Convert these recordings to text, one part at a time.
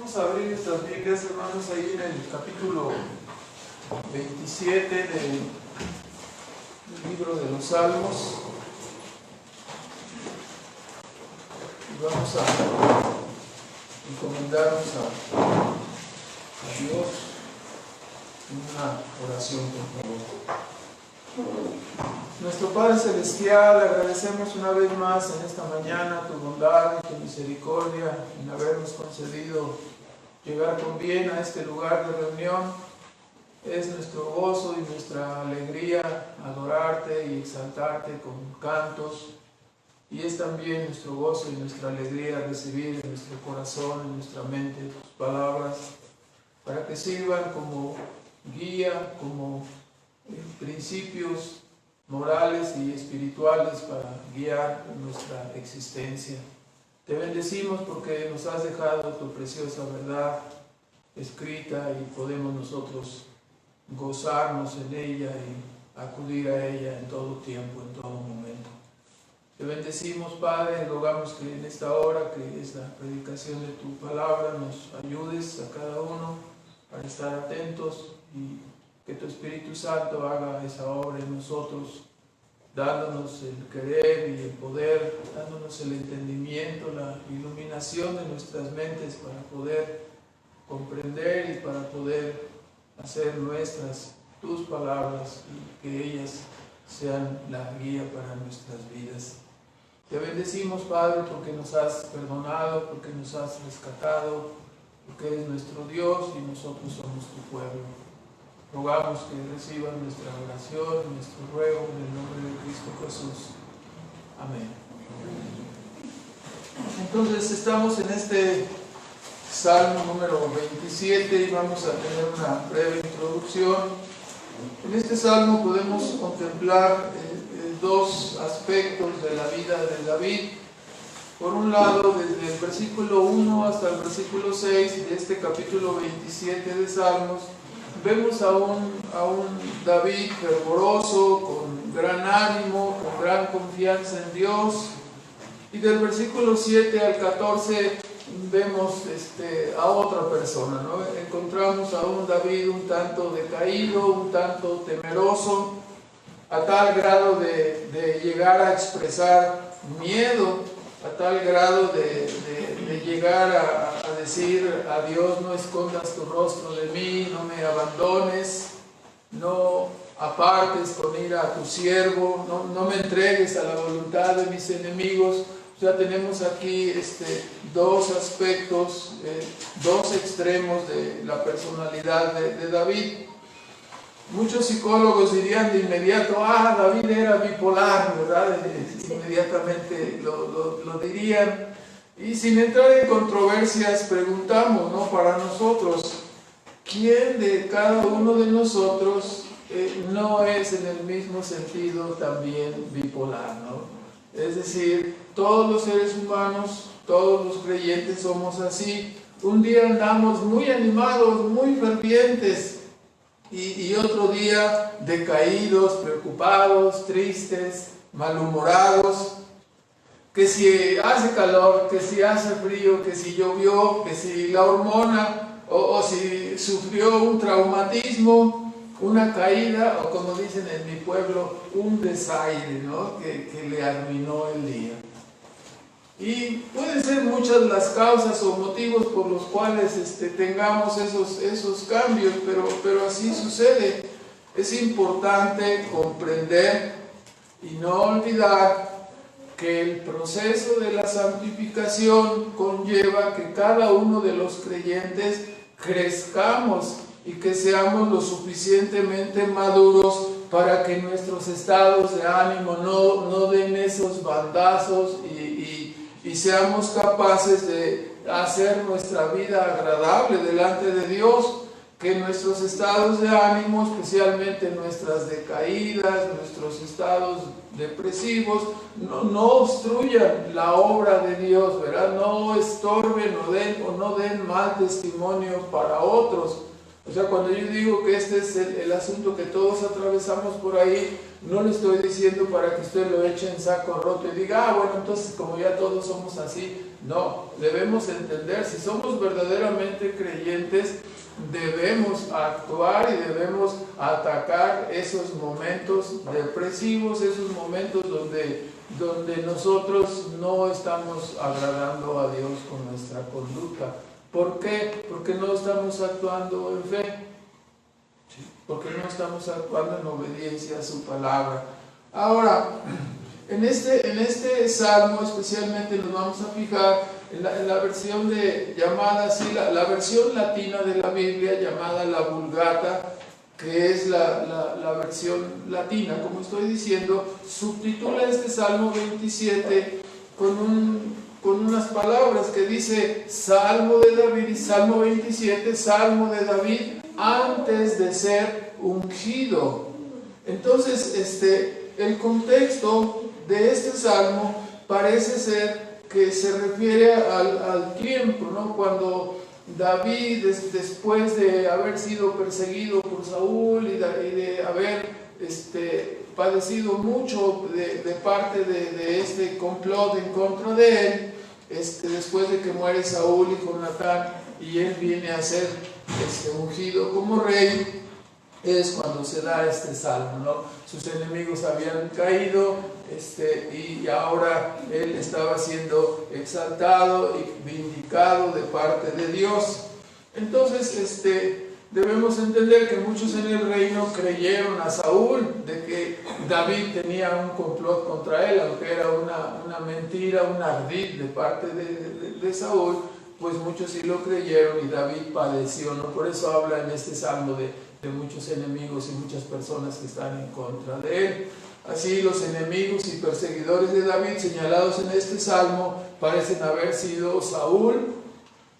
Vamos a abrir nuestras Biblias, hermanos, ahí en el capítulo 27 del libro de los Salmos. Y vamos a encomendarnos a Dios en una oración, por favor. Nuestro Padre Celestial, agradecemos una vez más en esta mañana tu bondad y tu misericordia en habernos concedido llegar con bien a este lugar de reunión. Es nuestro gozo y nuestra alegría adorarte y exaltarte con cantos, y es también nuestro gozo y nuestra alegría recibir en nuestro corazón, en nuestra mente, tus palabras, para que sirvan como guía, como principios morales y espirituales para guiar nuestra existencia. Te bendecimos porque nos has dejado tu preciosa verdad escrita y podemos nosotros gozarnos en ella y acudir a ella en todo tiempo, en todo momento. Te bendecimos, Padre, y rogamos que en esta hora, que es la predicación de tu palabra, nos ayudes a cada uno para estar atentos y que tu Espíritu Santo haga esa obra en nosotros, dándonos el querer y el poder, dándonos el entendimiento, la iluminación de nuestras mentes para poder comprender y para poder hacer nuestras tus palabras y que ellas sean la guía para nuestras vidas. Te bendecimos, Padre, porque nos has perdonado, porque nos has rescatado, porque eres nuestro Dios y nosotros somos tu pueblo. Rogamos que reciban nuestra oración, nuestro ruego en el nombre de Cristo Jesús. Amén. Entonces estamos en este Salmo número 27 y vamos a tener una breve introducción. En este Salmo podemos contemplar dos aspectos de la vida de David. Por un lado, desde el versículo 1 hasta el versículo 6 de este capítulo 27 de Salmos, vemos a un David fervoroso, con gran ánimo, con gran confianza en Dios. Y del versículo 7 al 14 vemos a otra persona, ¿no? Encontramos a un David un tanto decaído, un tanto temeroso, a tal grado de llegar a expresar miedo, a tal grado de llegar a decir a Dios: no escondas tu rostro de mí, no me abandones, no apartes con ira a tu siervo, no me entregues a la voluntad de mis enemigos. Ya tenemos aquí dos aspectos, dos extremos de la personalidad de David. Muchos psicólogos dirían de inmediato: David era bipolar, ¿verdad? Inmediatamente lo dirían. Y sin entrar en controversias, preguntamos, ¿no? Para nosotros, ¿quién de cada uno de nosotros no es en el mismo sentido también bipolar, ¿no? Es decir, todos los seres humanos, todos los creyentes somos así. Un día andamos muy animados, muy fervientes, y otro día decaídos, preocupados, tristes, malhumorados. Que si hace calor, que si hace frío, que si llovió, que si la hormona, o si sufrió un traumatismo, una caída, o como dicen en mi pueblo, un desaire, ¿no? que le arruinó el día. Y pueden ser muchas las causas o motivos por los cuales tengamos esos cambios, pero así sucede. Es importante comprender y no olvidar que el proceso de la santificación conlleva que cada uno de los creyentes crezcamos y que seamos lo suficientemente maduros para que nuestros estados de ánimo no den esos bandazos y seamos capaces de hacer nuestra vida agradable delante de Dios, que nuestros estados de ánimo, especialmente nuestras decaídas, nuestros estados depresivos, no obstruyan la obra de Dios, ¿verdad? No estorben o no den mal testimonio para otros. O sea, cuando yo digo que este es el asunto que todos atravesamos por ahí, no lo estoy diciendo para que usted lo eche en saco roto y diga, bueno, entonces como ya todos somos así. No, debemos entender, si somos verdaderamente creyentes, debemos actuar y debemos atacar esos momentos depresivos, esos momentos donde nosotros no estamos agradando a Dios con nuestra conducta. ¿Por qué? Porque no estamos actuando en fe, ¿sí? Porque no estamos actuando en obediencia a su palabra. Ahora, en este salmo especialmente nos vamos a fijar en la versión llamada así, la versión latina de la Biblia llamada la Vulgata, que es la versión latina, como estoy diciendo, subtitula este Salmo 27 con unas palabras que dice Salmo de David, y Salmo 27, Salmo de David antes de ser ungido. Entonces, el contexto de este salmo parece ser que se refiere al tiempo, ¿no? Cuando David, después de haber sido perseguido por Saúl y de haber padecido mucho de parte de este complot en contra de él, después de que muere Saúl y Jonatán y él viene a ser ungido como rey, es cuando se da este salmo, ¿no? Sus enemigos habían caído y ahora él estaba siendo exaltado y vindicado de parte de Dios. Entonces, debemos entender que muchos en el reino creyeron a Saúl de que David tenía un complot contra él, aunque era una mentira, un ardid de parte de Saúl, pues muchos sí lo creyeron y David padeció, ¿no? Por eso habla en este salmo de muchos enemigos y muchas personas que están en contra de él. Así, los enemigos y perseguidores de David señalados en este salmo parecen haber sido Saúl.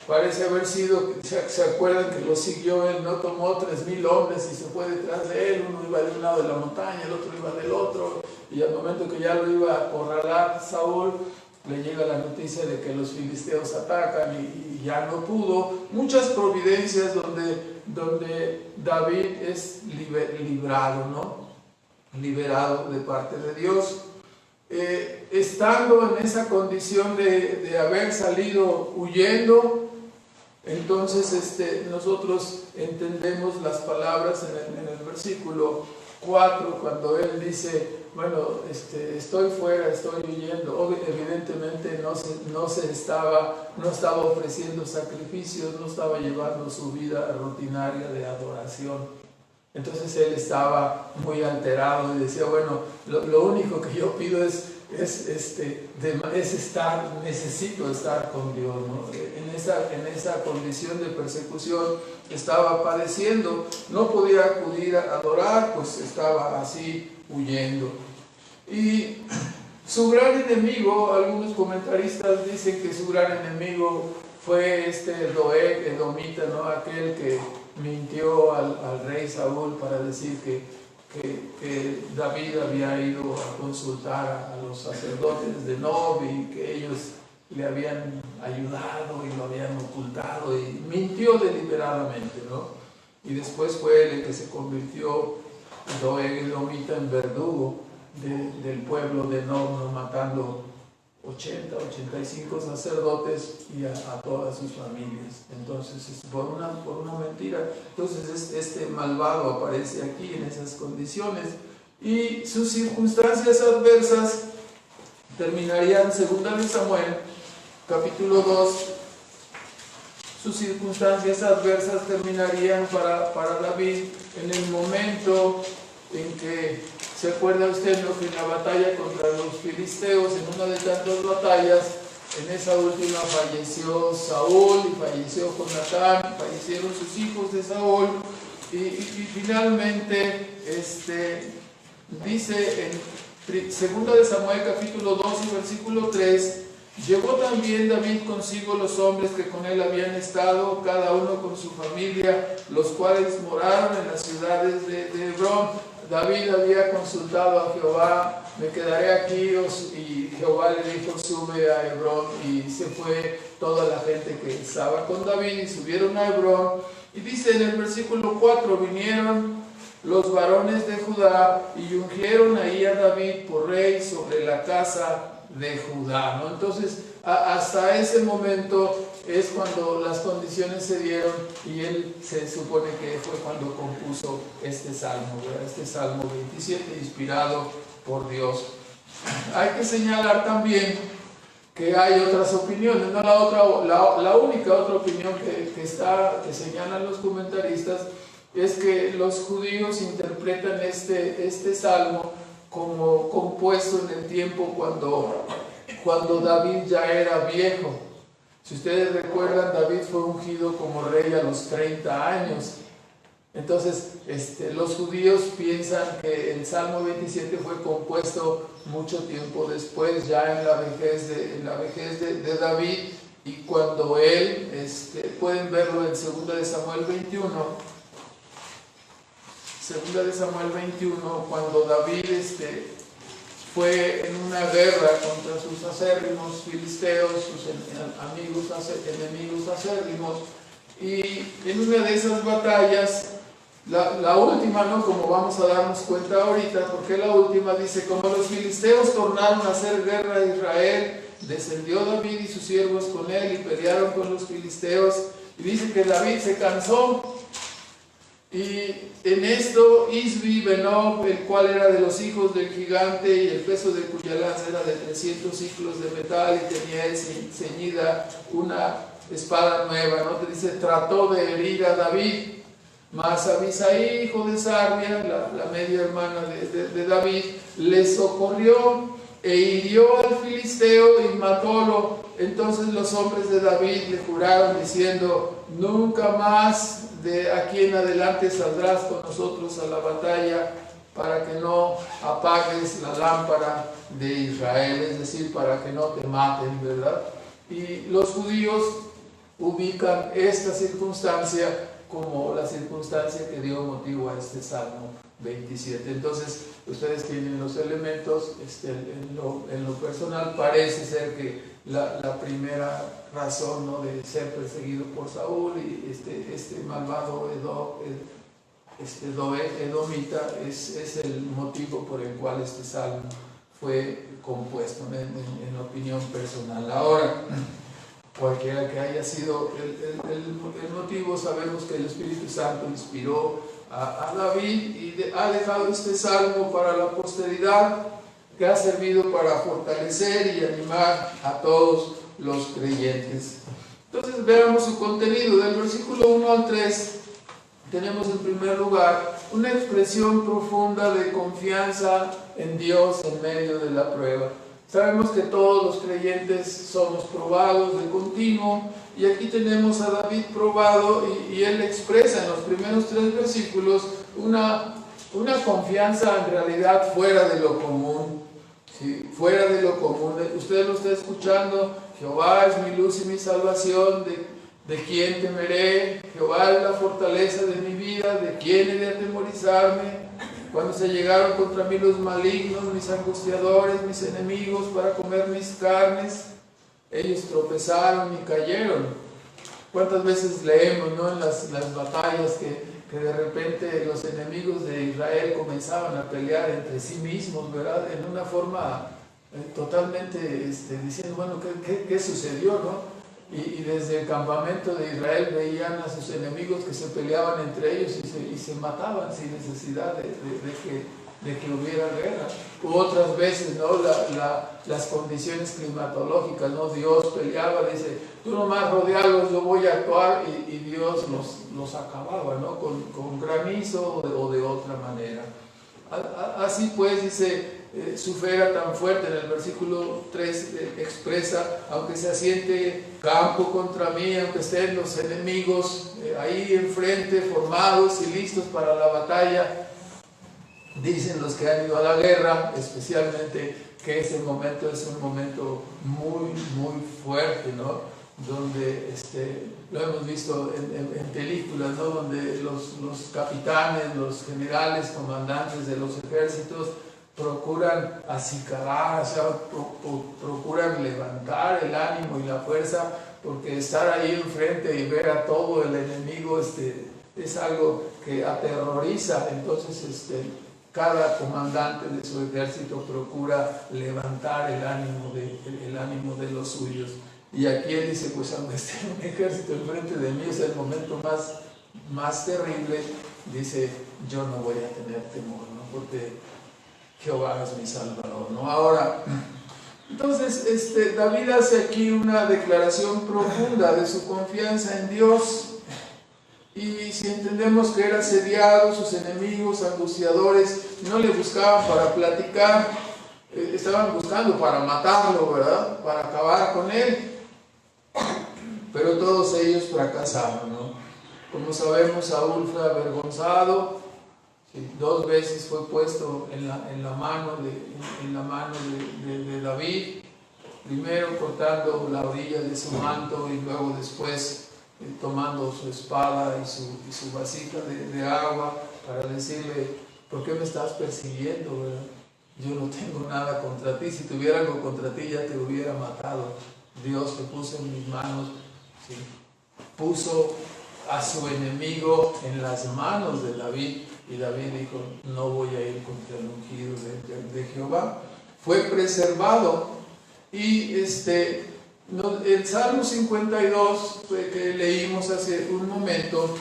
Parece haber sido, ¿se acuerdan que lo siguió él? No tomó 3,000 hombres y se fue detrás de él, uno iba de un lado de la montaña, el otro iba del otro, y al momento que ya lo iba a acorralar Saúl, le llega la noticia de que los filisteos atacan y ya no pudo. Muchas providencias donde David es librado, ¿no? Liberado de parte de Dios. Estando en esa condición de haber salido huyendo, entonces nosotros entendemos las palabras en el versículo 4, cuando él dice, bueno, estoy fuera, estoy huyendo. Evidentemente no estaba ofreciendo sacrificios, no estaba llevando su vida rutinaria de adoración. Entonces él estaba muy alterado y decía, bueno, lo único que yo pido es necesito estar con Dios, ¿no? En esa condición de persecución estaba padeciendo, no podía acudir a adorar, pues estaba así huyendo. Y su gran enemigo, algunos comentaristas dicen que su gran enemigo fue Doeg, edomita, ¿no? Aquel que mintió al rey Saúl para decir que David había ido a consultar a los sacerdotes de Nob y que ellos le habían ayudado y lo habían ocultado, y mintió deliberadamente, ¿no? Y después fue él el que se convirtió, Doeg edomita, en verdugo del pueblo de Nob, ¿no? Matando 85 sacerdotes y a todas sus familias. Entonces, por una mentira. Entonces, este malvado aparece aquí en esas condiciones, y sus circunstancias adversas terminarían, según Samuel, capítulo 2, sus circunstancias adversas terminarían para David en el momento en que, ¿se acuerda usted, no, que en la batalla contra los filisteos, en una de tantas batallas, en esa última falleció Saúl y falleció Jonatán, fallecieron sus hijos de Saúl, y finalmente dice en 2 de Samuel capítulo 2 y versículo 3, llevó también David consigo los hombres que con él habían estado, cada uno con su familia, los cuales moraron en las ciudades de Hebrón. David había consultado a Jehová, me quedaré aquí y Jehová le dijo, sube a Hebrón, y se fue toda la gente que estaba con David y subieron a Hebrón. Y dice en el versículo 4, vinieron los varones de Judá y ungieron ahí a David por rey sobre la casa de Judá, ¿no? Entonces, hasta ese momento es cuando las condiciones se dieron y él se supone que fue cuando compuso este salmo, ¿verdad? Este salmo 27, inspirado por Dios. Hay que señalar también que hay otras opiniones, ¿no? La única otra opinión que señalan los comentaristas es que los judíos interpretan este salmo como compuesto en el tiempo cuando David ya era viejo. Si ustedes recuerdan, David fue ungido como rey a los 30 años. Entonces, los judíos piensan que el Salmo 27 fue compuesto mucho tiempo después, ya en la vejez de David, y cuando él, pueden verlo en 2 de Samuel 21, 2 de Samuel 21, cuando David fue en una guerra contra sus acérrimos filisteos, sus enemigos acérrimos, y en una de esas batallas, la última, ¿no? Como vamos a darnos cuenta ahorita, porque la última dice, como los filisteos tornaron a hacer guerra a Israel, descendió David y sus siervos con él y pelearon con los filisteos, y dice que David se cansó, y en esto Isbi Benob, el cual era de los hijos del gigante, y el peso de cuya lanza era de 300 ciclos de metal, y tenía él ceñida una espada nueva, ¿no? Te dice, trató de herir a David, mas Abisai, hijo de Sarbia, la media hermana de David, le socorrió e hirió al filisteo y matólo. Entonces los hombres de David le juraron diciendo, nunca más de aquí en adelante saldrás con nosotros a la batalla, para que no apagues la lámpara de Israel, es decir, para que no te maten, ¿verdad? Y los judíos ubican esta circunstancia como la circunstancia que dio motivo a este Salmo 27. Entonces, ustedes tienen los elementos, en lo personal parece ser que la primera razón, ¿no?, de ser perseguido por Saúl y este malvado edomita es el motivo por el cual este salmo fue compuesto, en opinión personal. Ahora, cualquiera que haya sido el motivo, sabemos que el Espíritu Santo inspiró a David y ha dejado este salmo para la posteridad, que ha servido para fortalecer y animar a todos los creyentes. Entonces veamos su contenido. Del versículo 1 al 3 tenemos en primer lugar una expresión profunda de confianza en Dios en medio de la prueba. Sabemos que todos los creyentes somos probados de continuo, y aquí tenemos a David probado, y él expresa en los primeros 3 versículos una confianza en realidad fuera de lo común. ¿Sí? Fuera de lo común. Usted lo está escuchando, Jehová es mi luz y mi salvación, ¿de quién temeré? Jehová es la fortaleza de mi vida, ¿de quién he de atemorizarme? Cuando se llegaron contra mí los malignos, mis angustiadores, mis enemigos, para comer mis carnes, ellos tropezaron y cayeron. ¿Cuántas veces leemos, ¿no?, en las batallas que de repente los enemigos de Israel comenzaban a pelear entre sí mismos, ¿verdad? En una forma totalmente diciendo, bueno, ¿qué sucedió, no? Y desde el campamento de Israel veían a sus enemigos que se peleaban entre ellos y se mataban sin necesidad de que hubiera guerra. U otras veces, ¿no?, las condiciones climatológicas, ¿no? Dios peleaba, dice, tú nomás rodealos, yo voy a actuar, y Dios los acababa, ¿no?, con granizo o de otra manera. Así pues, dice, su fe era tan fuerte. En el versículo 3 expresa, aunque se asiente campo contra mí, aunque estén los enemigos ahí enfrente, formados y listos para la batalla, dicen los que han ido a la guerra, especialmente, que ese momento es un momento muy, muy fuerte, ¿no? Donde lo hemos visto en películas, ¿no?, donde los capitanes, los generales, comandantes de los ejércitos procuran acicalar, o sea, procuran levantar el ánimo y la fuerza, porque estar ahí enfrente y ver a todo el enemigo es algo que aterroriza. Entonces cada comandante de su ejército procura levantar el ánimo de los suyos. Y aquí él dice, pues aunque esté un ejército enfrente de mí, es el momento más terrible, dice, yo no voy a tener temor, ¿no? Porque Jehová es mi Salvador, ¿no? Ahora, entonces David hace aquí una declaración profunda de su confianza en Dios. Y si entendemos que era asediado, sus enemigos, angustiadores, no le buscaban para platicar, estaban buscando para matarlo, ¿verdad? Para acabar con él. Pero todos ellos fracasaron, ¿no? Como sabemos, Saúl fue avergonzado, 2 veces fue puesto en la mano de David, primero cortando la orilla de su manto y luego después tomando su espada y su vasija de agua para decirle, ¿por qué me estás persiguiendo, verdad? Yo no tengo nada contra ti, si tuviera algo contra ti ya te hubiera matado. Dios te puso en mis manos, ¿sí? Puso a su enemigo en las manos de David, y David dijo, no voy a ir contra el ungido de Jehová. Fue preservado. Y el Salmo 52 que leímos hace un momento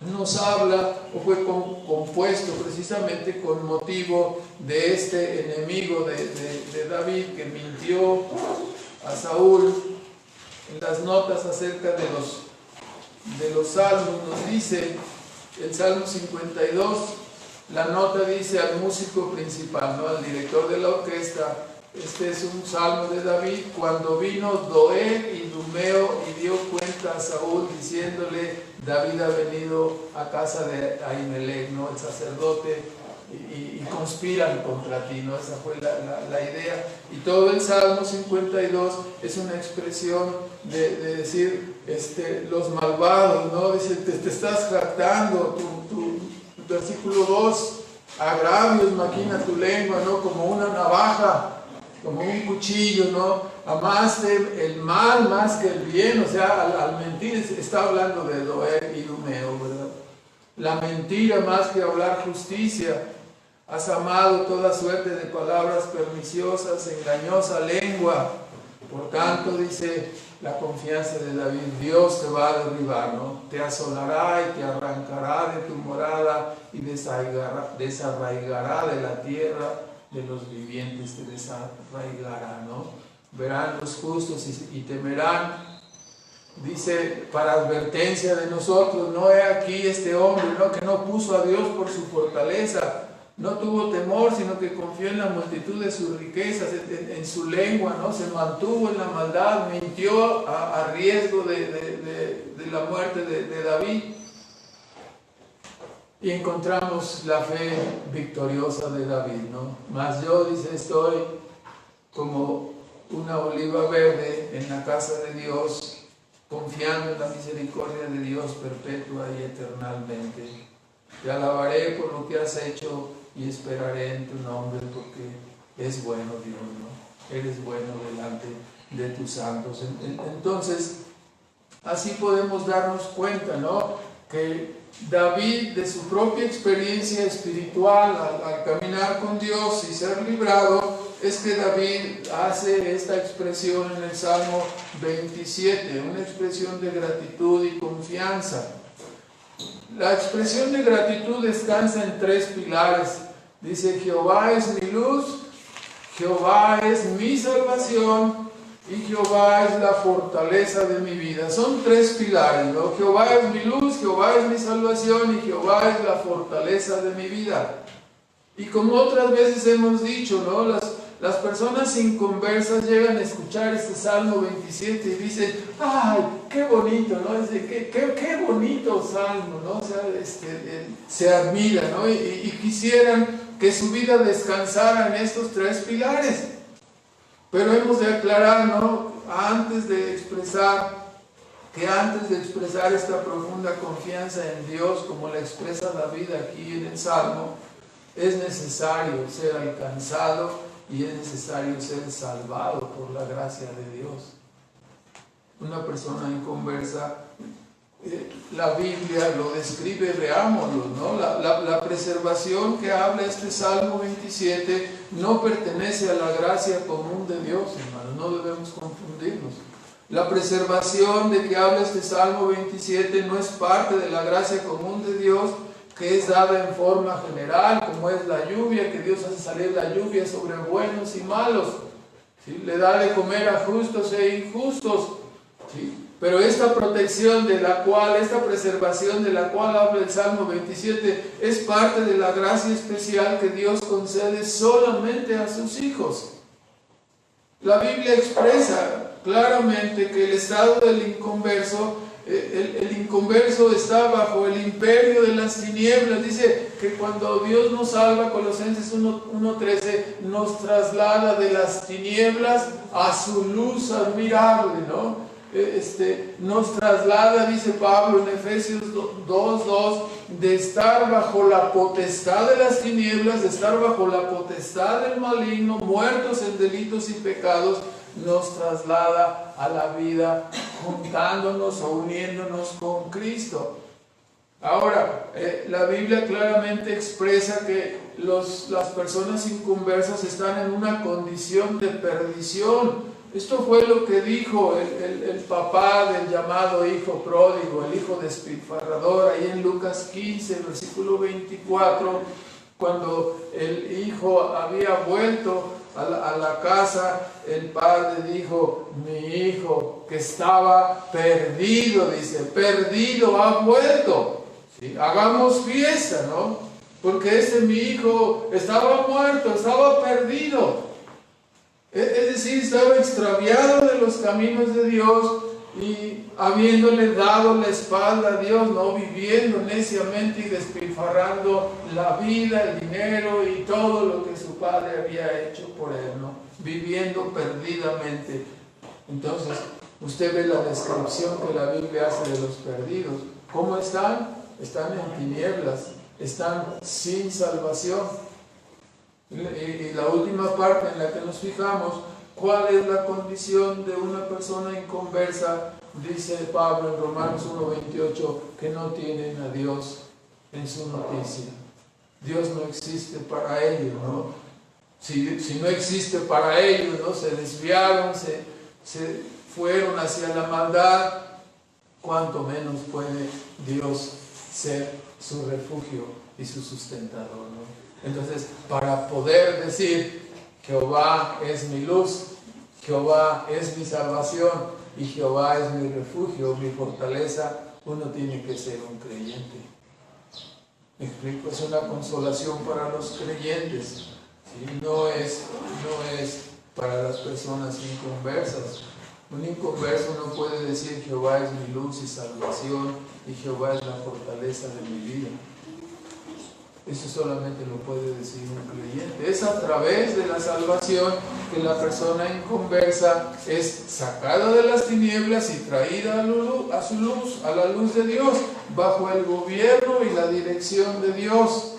nos habla, o fue compuesto precisamente con motivo de este enemigo de David que mintió a Saúl. En las notas acerca de los salmos nos dice el Salmo 52, la nota dice al músico principal, ¿no? Al director de la orquesta. Este es un salmo de David. Cuando vino Doeg y Dumeo y dio cuenta a Saúl diciéndole, David ha venido a casa de Ahimelech, ¿no? El sacerdote, y conspiran contra ti, ¿no? Esa fue la idea. Y todo el Salmo 52 es una expresión de decir, los malvados, ¿no? Dice, te estás jactando, tu versículo 2, agravios maquina tu lengua, ¿no? Como una navaja, como un cuchillo, ¿no? Amaste el mal más que el bien, o sea, al mentir, está hablando de Doeg y Dumeo, ¿verdad? La mentira más que hablar justicia. Has amado toda suerte de palabras perniciosas, engañosa lengua. Por tanto, dice la confianza de David, Dios te va a derribar, ¿no? Te asolará y te arrancará de tu morada y desarraigará de la tierra de los vivientes, te desarraigará, ¿no? Verán los justos y temerán. Dice, para advertencia de nosotros, no he aquí este hombre, ¿no? Que no puso a Dios por su fortaleza, no tuvo temor, sino que confió en la multitud de sus riquezas, en su lengua, ¿no? Se mantuvo en la maldad, mintió a riesgo de la muerte de David. Y encontramos la fe victoriosa de David, ¿no? Mas yo, dice, estoy como una oliva verde en la casa de Dios, confiando en la misericordia de Dios perpetua y eternamente. Te alabaré por lo que has hecho y esperaré en tu nombre, porque es bueno, Dios, ¿no? Eres bueno delante de tus santos. Entonces, así podemos darnos cuenta, ¿no? Que David, de su propia experiencia espiritual al caminar con Dios y ser librado, es que David hace esta expresión en el Salmo 27, una expresión de gratitud y confianza. La expresión de gratitud descansa en 3 pilares. Dice, Jehová es mi luz, Jehová es mi salvación y Jehová es la fortaleza de mi vida. Son 3 pilares, ¿no? Jehová es mi luz, Jehová es mi salvación y Jehová es la fortaleza de mi vida. Y como otras veces hemos dicho, ¿no? Las personas inconversas llegan a escuchar este Salmo 27 y dicen, ¡ay, qué bonito!, ¿no? Qué bonito Salmo, ¿no? O sea, se admira, ¿no? Y quisieran que su vida descansara en estos 3 pilares. Pero hemos de aclarar, ¿no? Antes de expresar esta profunda confianza en Dios, como la expresa David aquí en el Salmo, Es necesario ser alcanzado y es necesario ser salvado por la gracia de Dios. Una persona inconversa, la Biblia lo describe, veámoslo, ¿no? La preservación que habla este Salmo 27 no pertenece a la gracia común de Dios, hermanos, no debemos confundirnos. La preservación de que habla este Salmo 27 no es parte de la gracia común de Dios, que es dada en forma general, como es la lluvia, que Dios hace salir la lluvia sobre buenos y malos, ¿sí? Le da de comer a justos e injustos, ¿sí? Pero esta protección de la cual, esta preservación de la cual habla el Salmo 27, es parte de la gracia especial que Dios concede solamente a sus hijos. La Biblia expresa claramente que el estado del inconverso, el inconverso está bajo el imperio de las tinieblas. Dice que cuando Dios nos salva, Colosenses 1:13, nos traslada de las tinieblas a su luz admirable, ¿no? Nos traslada, dice Pablo en Efesios 2:2, de estar bajo la potestad de las tinieblas, de estar bajo la potestad del maligno, muertos en delitos y pecados, nos traslada a la vida juntándonos o uniéndonos con Cristo. Ahora, la Biblia claramente expresa que las personas inconversas están en una condición de perdición. Esto fue lo que dijo el papá del llamado hijo pródigo, el hijo despilfarrador, ahí en Lucas 15, versículo 24, cuando el hijo había vuelto a la casa, el padre dijo: mi hijo que estaba perdido, dice, perdido ha vuelto. ¿Sí? Hagamos fiesta, ¿no? Porque mi hijo estaba muerto, estaba perdido. Es decir, estaba extraviado de los caminos de Dios y habiéndole dado la espalda a Dios, no, viviendo neciamente y despilfarrando la vida, el dinero y todo lo que su padre había hecho por él, ¿no? Viviendo perdidamente. Entonces, usted ve la descripción que la Biblia hace de los perdidos. ¿Cómo están? Están en tinieblas, están sin salvación. Y la última parte en la que nos fijamos, ¿cuál es la condición de una persona inconversa? Dice Pablo en Romanos 1:28, que no tienen a Dios en su noticia. Dios no existe para ellos, ¿no? Si no existe para ellos, ¿no? Se desviaron, se fueron hacia la maldad, cuánto menos puede Dios ser su refugio y su sustentador, ¿no? Entonces, para poder decir Jehová es mi luz, Jehová es mi salvación y Jehová es mi refugio, mi fortaleza, uno tiene que ser un creyente. ¿Me explico? Es una consolación para los creyentes, ¿sí? No es para las personas inconversas. Un inconverso no puede decir Jehová es mi luz y salvación y Jehová es la fortaleza de mi vida. Eso solamente lo puede decir un creyente. Es a través de la salvación que la persona inconversa es sacada de las tinieblas y traída a su luz, a la luz de Dios, bajo el gobierno y la dirección de Dios.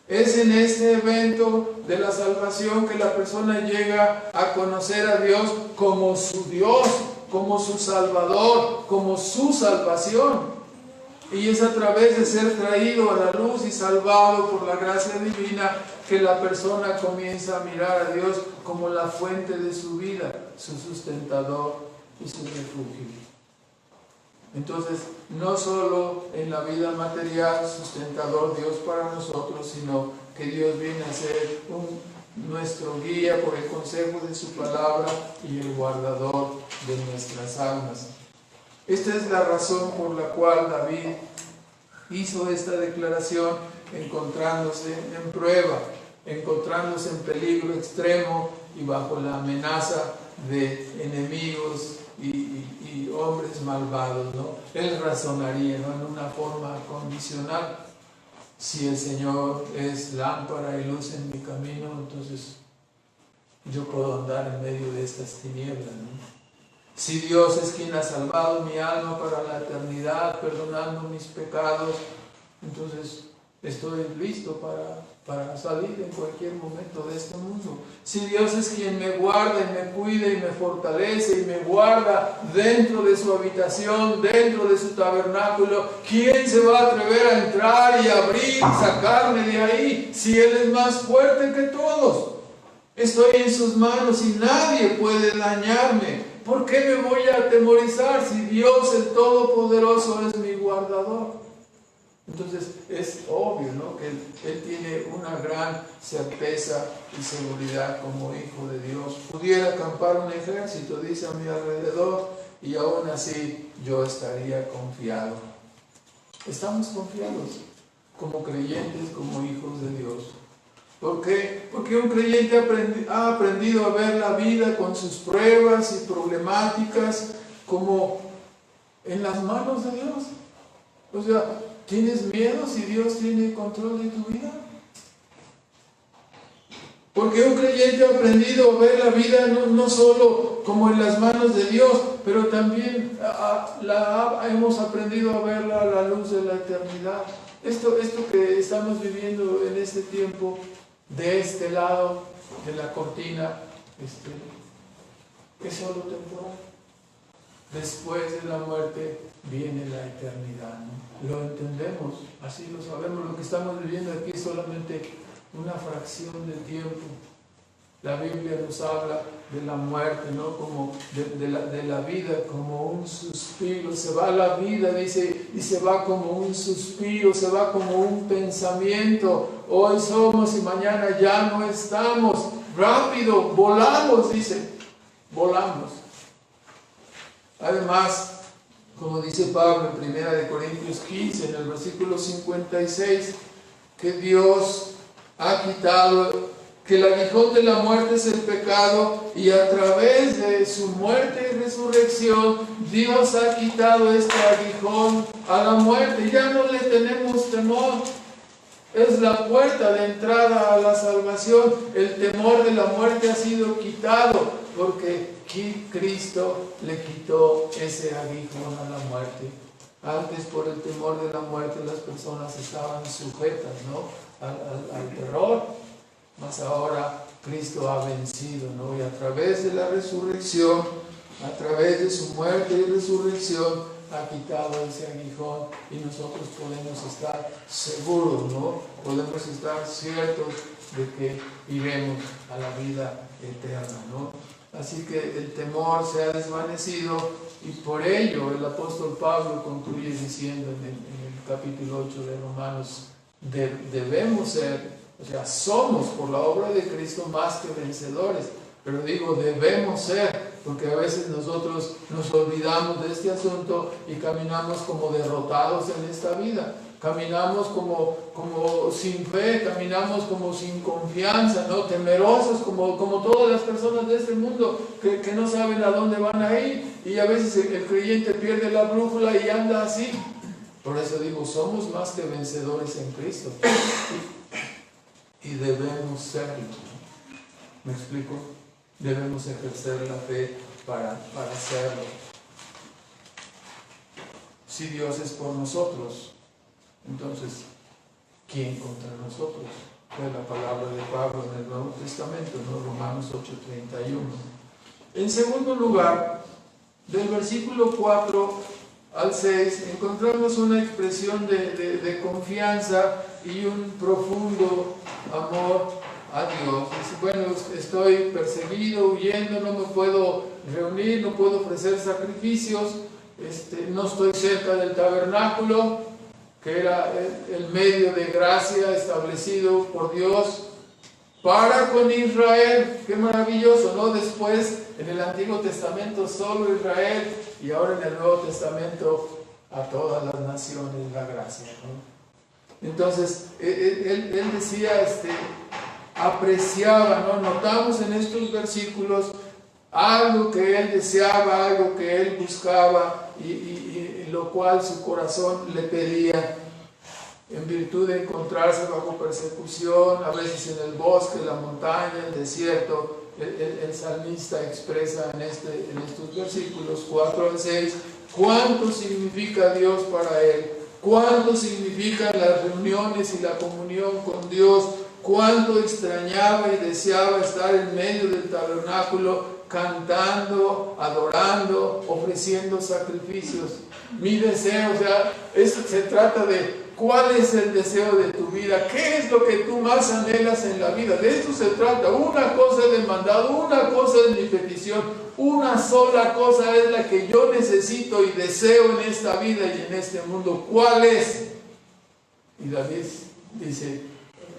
Es en este evento de la salvación que la persona llega a conocer a Dios como su Dios, como su Salvador, como su salvación. Y es a través de ser traído a la luz y salvado por la gracia divina que la persona comienza a mirar a Dios como la fuente de su vida, su sustentador y su refugio. Entonces, no solo en la vida material sustentador Dios para nosotros, sino que Dios viene a ser nuestro guía por el consejo de su palabra y el guardador de nuestras almas. Esta es la razón por la cual David hizo esta declaración encontrándose en prueba, encontrándose en peligro extremo y bajo la amenaza de enemigos y hombres malvados, ¿no? Él razonaría, ¿no?, en una forma condicional. Si el Señor es lámpara y luz en mi camino, entonces yo puedo andar en medio de estas tinieblas, ¿no? Si Dios es quien ha salvado mi alma para la eternidad, perdonando mis pecados, entonces estoy listo para salir en cualquier momento de este mundo. Si Dios es quien me guarda y me cuida y me fortalece y me guarda dentro de su habitación, dentro de su tabernáculo, ¿quién se va a atrever a entrar y abrir y sacarme de ahí si Él es más fuerte que todos? Estoy en sus manos y nadie puede dañarme. ¿Por qué me voy a atemorizar si Dios el Todopoderoso es mi guardador? Entonces es obvio, ¿no?, que él tiene una gran certeza y seguridad como hijo de Dios. Pudiera acampar un ejército, dice, a mi alrededor, y aún así yo estaría confiado. Estamos confiados como creyentes, como hijos de Dios. ¿Por qué? Porque un creyente ha aprendido a ver la vida con sus pruebas y problemáticas como en las manos de Dios. O sea, ¿tienes miedo si Dios tiene control de tu vida? Porque un creyente ha aprendido a ver la vida no solo como en las manos de Dios, pero también hemos aprendido a verla a la luz de la eternidad. Esto que estamos viviendo en este tiempo, de este lado de la cortina, es solo temporal. Después de la muerte viene la eternidad, ¿no? Lo entendemos, así lo sabemos. Lo que estamos viviendo aquí es solamente una fracción del tiempo. La Biblia nos habla de la muerte, ¿no?, como de la vida como un suspiro. Se va la vida, dice, y se va como un suspiro, se va como un pensamiento. Hoy somos y mañana ya no estamos. Rápido, volamos, dice, volamos. Además, como dice Pablo en 1 Corintios 15, en el versículo 56, que Dios ha quitado, que el aguijón de la muerte es el pecado, y a través de su muerte y resurrección, Dios ha quitado este aguijón a la muerte. Ya no le tenemos temor. Es la puerta de entrada a la salvación. El temor de la muerte ha sido quitado, porque Cristo le quitó ese aguijón a la muerte. Antes, por el temor de la muerte, las personas estaban sujetas, ¿no?, al terror. Mas ahora Cristo ha vencido, ¿no? Y a través de la resurrección, a través de su muerte y resurrección, ha quitado ese aguijón, y nosotros podemos estar seguros, ¿no? Podemos estar ciertos de que iremos a la vida eterna, ¿no? Así que el temor se ha desvanecido, y por ello el apóstol Pablo concluye diciendo en el capítulo 8 de Romanos, debemos ser, o sea, somos por la obra de Cristo más que vencedores. Pero digo, debemos ser, porque a veces nosotros nos olvidamos de este asunto y caminamos como derrotados en esta vida. Caminamos como sin fe, caminamos como sin confianza, ¿no?, temerosos, como todas las personas de este mundo que no saben a dónde van a ir, y a veces el creyente pierde la brújula y anda así. Por eso digo, somos más que vencedores en Cristo, y debemos serlo. ¿Me explico? Debemos ejercer la fe para hacerlo. Si Dios es por nosotros, entonces, ¿quién contra nosotros? Fue la palabra de Pablo en el Nuevo Testamento, ¿no? Romanos 8:31. En segundo lugar, del versículo 4 al 6, encontramos una expresión de confianza y un profundo amor a Dios. Dice, bueno, estoy perseguido, huyendo, no me puedo reunir, no puedo ofrecer sacrificios, no estoy cerca del tabernáculo, que era el medio de gracia establecido por Dios para con Israel. Qué maravilloso, ¿no? Después, en el Antiguo Testamento, solo Israel, y ahora en el Nuevo Testamento, a todas las naciones la gracia, ¿no? Entonces, él decía, apreciaba, ¿no? Notamos en estos versículos algo que él deseaba, algo que él buscaba, y lo cual su corazón le pedía, en virtud de encontrarse bajo persecución, a veces en el bosque, la montaña, el desierto. El salmista expresa en estos versículos 4 al 6 cuánto significa Dios para él. cuánto significan las reuniones y la comunión con Dios, cuánto extrañaba y deseaba estar en medio del tabernáculo, cantando, adorando, ofreciendo sacrificios. Mi deseo, o sea, esto se trata de cuál es el deseo de tu vida, qué es lo que tú más anhelas en la vida. De esto se trata. Una cosa es demandado, una cosa es mi petición, una sola cosa es la que yo necesito y deseo en esta vida y en este mundo. ¿Cuál es? Y David dice,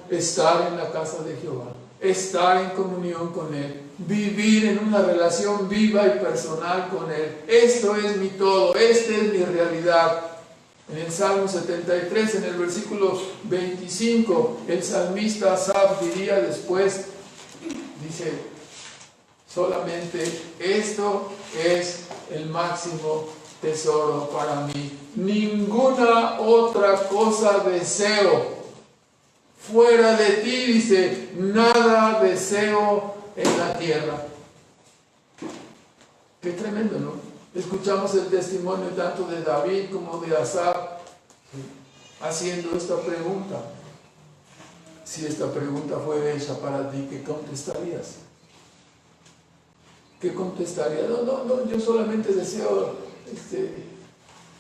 estar en la casa de Jehová, estar en comunión con Él, vivir en una relación viva y personal con Él. Esto es mi todo, esta es mi realidad. En el Salmo 73, en el versículo 25, el salmista Asaf diría después, dice, solamente esto es el máximo tesoro para mí. Ninguna otra cosa deseo. Fuera de ti, dice, nada deseo en la tierra. Qué tremendo, ¿no? Escuchamos el testimonio tanto de David como de Asaf haciendo esta pregunta. Si esta pregunta fue hecha para ti, ¿qué contestarías? ¿Qué contestarías? No, yo solamente deseo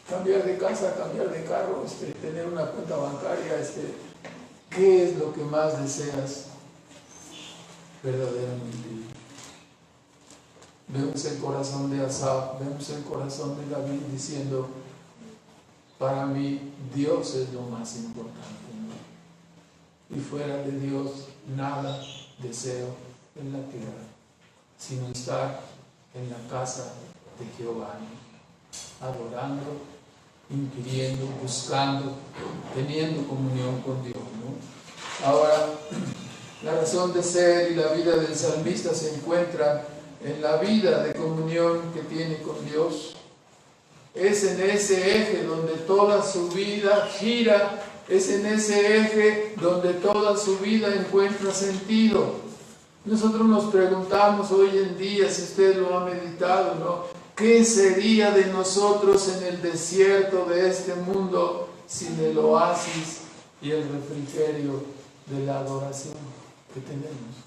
cambiar de casa, cambiar de carro, tener una cuenta bancaria. ¿Qué es lo que más deseas verdaderamente? Vemos el corazón de Asaf, vemos el corazón de David diciendo, para mí Dios es lo más importante, ¿no? Y fuera de Dios nada deseo en la tierra, sino estar en la casa de Jehová, ¿no? Adorando, inquiriendo, buscando, teniendo comunión con Dios, ¿no? Ahora, la razón de ser y la vida del salmista se encuentra en la vida de comunión que tiene con Dios. Es en ese eje donde toda su vida gira, es en ese eje donde toda su vida encuentra sentido. Nosotros nos preguntamos hoy en día, si usted lo ha meditado, ¿no? ¿Qué sería de nosotros en el desierto de este mundo sin el oasis y el refrigerio de la adoración que tenemos?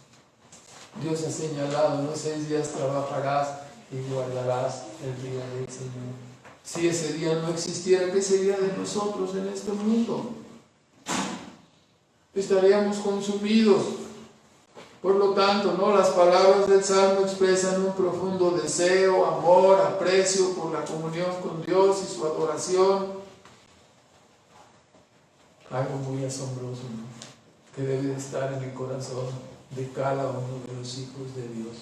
Dios ha señalado, no 6 días trabajarás y guardarás el día del Señor. Si ese día no existiera, ¿qué sería de nosotros en este mundo? Estaríamos consumidos. Por lo tanto, ¿no? Las palabras del Salmo expresan un profundo deseo, amor, aprecio por la comunión con Dios y su adoración. Algo muy asombroso, ¿no? Que debe de estar en el corazón de cada uno de los hijos de Dios.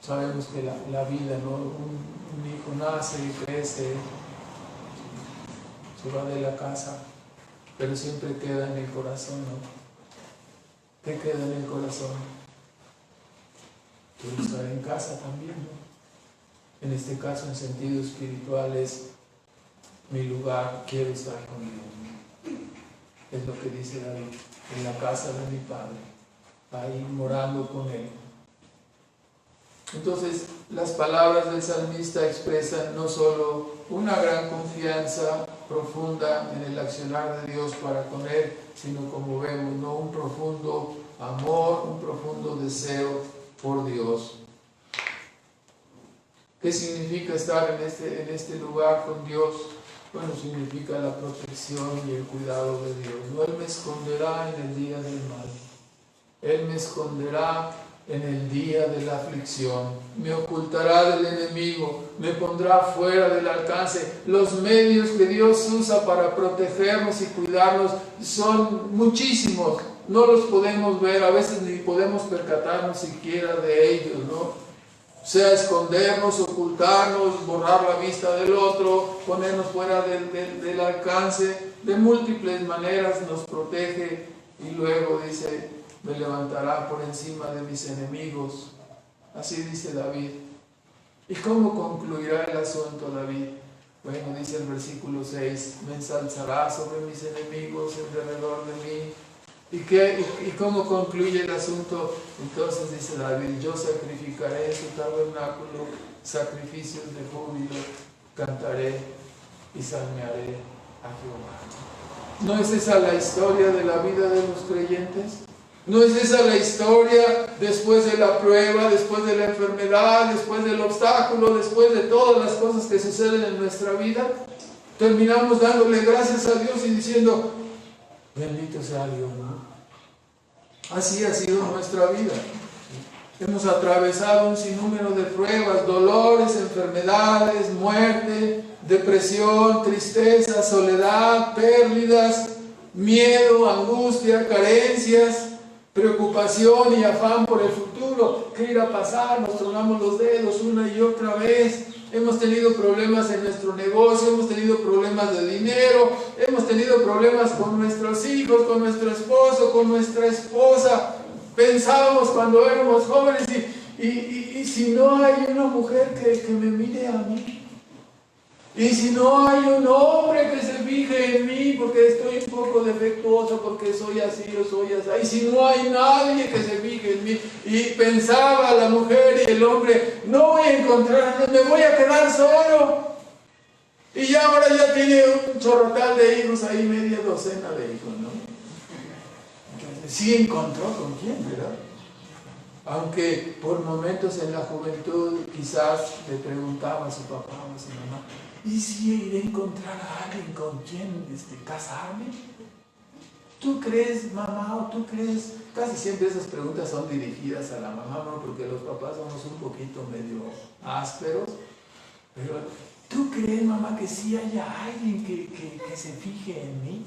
Sabemos que la vida, ¿no? Un hijo nace y crece, se va de la casa, pero siempre queda en el corazón, ¿no? ¿Qué queda en el corazón? Quiero estar en casa también, ¿no? En este caso, en sentido espiritual, es mi lugar, quiero estar con Dios, ¿no? Es lo que dice David, en la casa de mi Padre, ahí morando con Él. Entonces, las palabras del salmista expresan no solo una gran confianza profunda en el accionar de Dios para con Él, sino, como vemos, ¿no? Un profundo amor, un profundo deseo por Dios. ¿Qué significa estar en este lugar con Dios? Bueno, significa la protección y el cuidado de Dios. No, Él me esconderá en el día del mal. Él me esconderá en el día de la aflicción. Me ocultará del enemigo. Me pondrá fuera del alcance. Los medios que Dios usa para protegernos y cuidarnos son muchísimos. No los podemos ver, a veces ni podemos percatarnos siquiera de ellos, ¿no? Sea escondernos, ocultarnos, borrar la vista del otro, ponernos fuera del alcance, de múltiples maneras nos protege. Y luego dice, me levantará por encima de mis enemigos. Así dice David. ¿Y cómo concluirá el asunto, David? Bueno, dice el versículo 6, me ensalzará sobre mis enemigos en derredor de mí. ¿Y cómo concluye el asunto? Entonces dice David, yo sacrificaré en su tabernáculo sacrificios de júbilo, cantaré y salmearé a Jehová. ¿No es esa la historia de la vida de los creyentes? ¿No es esa la historia después de la prueba, después de la enfermedad, después del obstáculo, después de todas las cosas que suceden en nuestra vida? Terminamos dándole gracias a Dios y diciendo, bendito sea Dios, ¿no? Así ha sido nuestra vida. Hemos atravesado un sinnúmero de pruebas, dolores, enfermedades, muerte, depresión, tristeza, soledad, pérdidas, miedo, angustia, carencias, preocupación y afán por el futuro. ¿Qué irá a pasar? Nos tronamos los dedos una y otra vez. Hemos tenido problemas en nuestro negocio, hemos tenido problemas de dinero, hemos tenido problemas con nuestros hijos, con nuestro esposo, con nuestra esposa. Pensábamos cuando éramos jóvenes y si no hay una mujer que me mire a mí, y si no hay un hombre que se fije en mí porque estoy un poco defectuoso, porque soy así o soy así, y si no hay nadie que se fije en mí, y pensaba la mujer y el hombre, no voy a encontrar, me voy a quedar solo, y ya ahora ya tiene un chorrotal de hijos ahí, media docena de hijos, ¿no? Sí encontró con quién, ¿verdad? Aunque por momentos en la juventud quizás le preguntaba a su papá o a su mamá, ¿y si iré a encontrar a alguien con quien casarme? ¿Tú crees, mamá, o tú crees? Casi siempre esas preguntas son dirigidas a la mamá, ¿no? Porque los papás somos un poquito medio ásperos. Pero, ¿tú crees, mamá, que sí haya alguien que se fije en mí?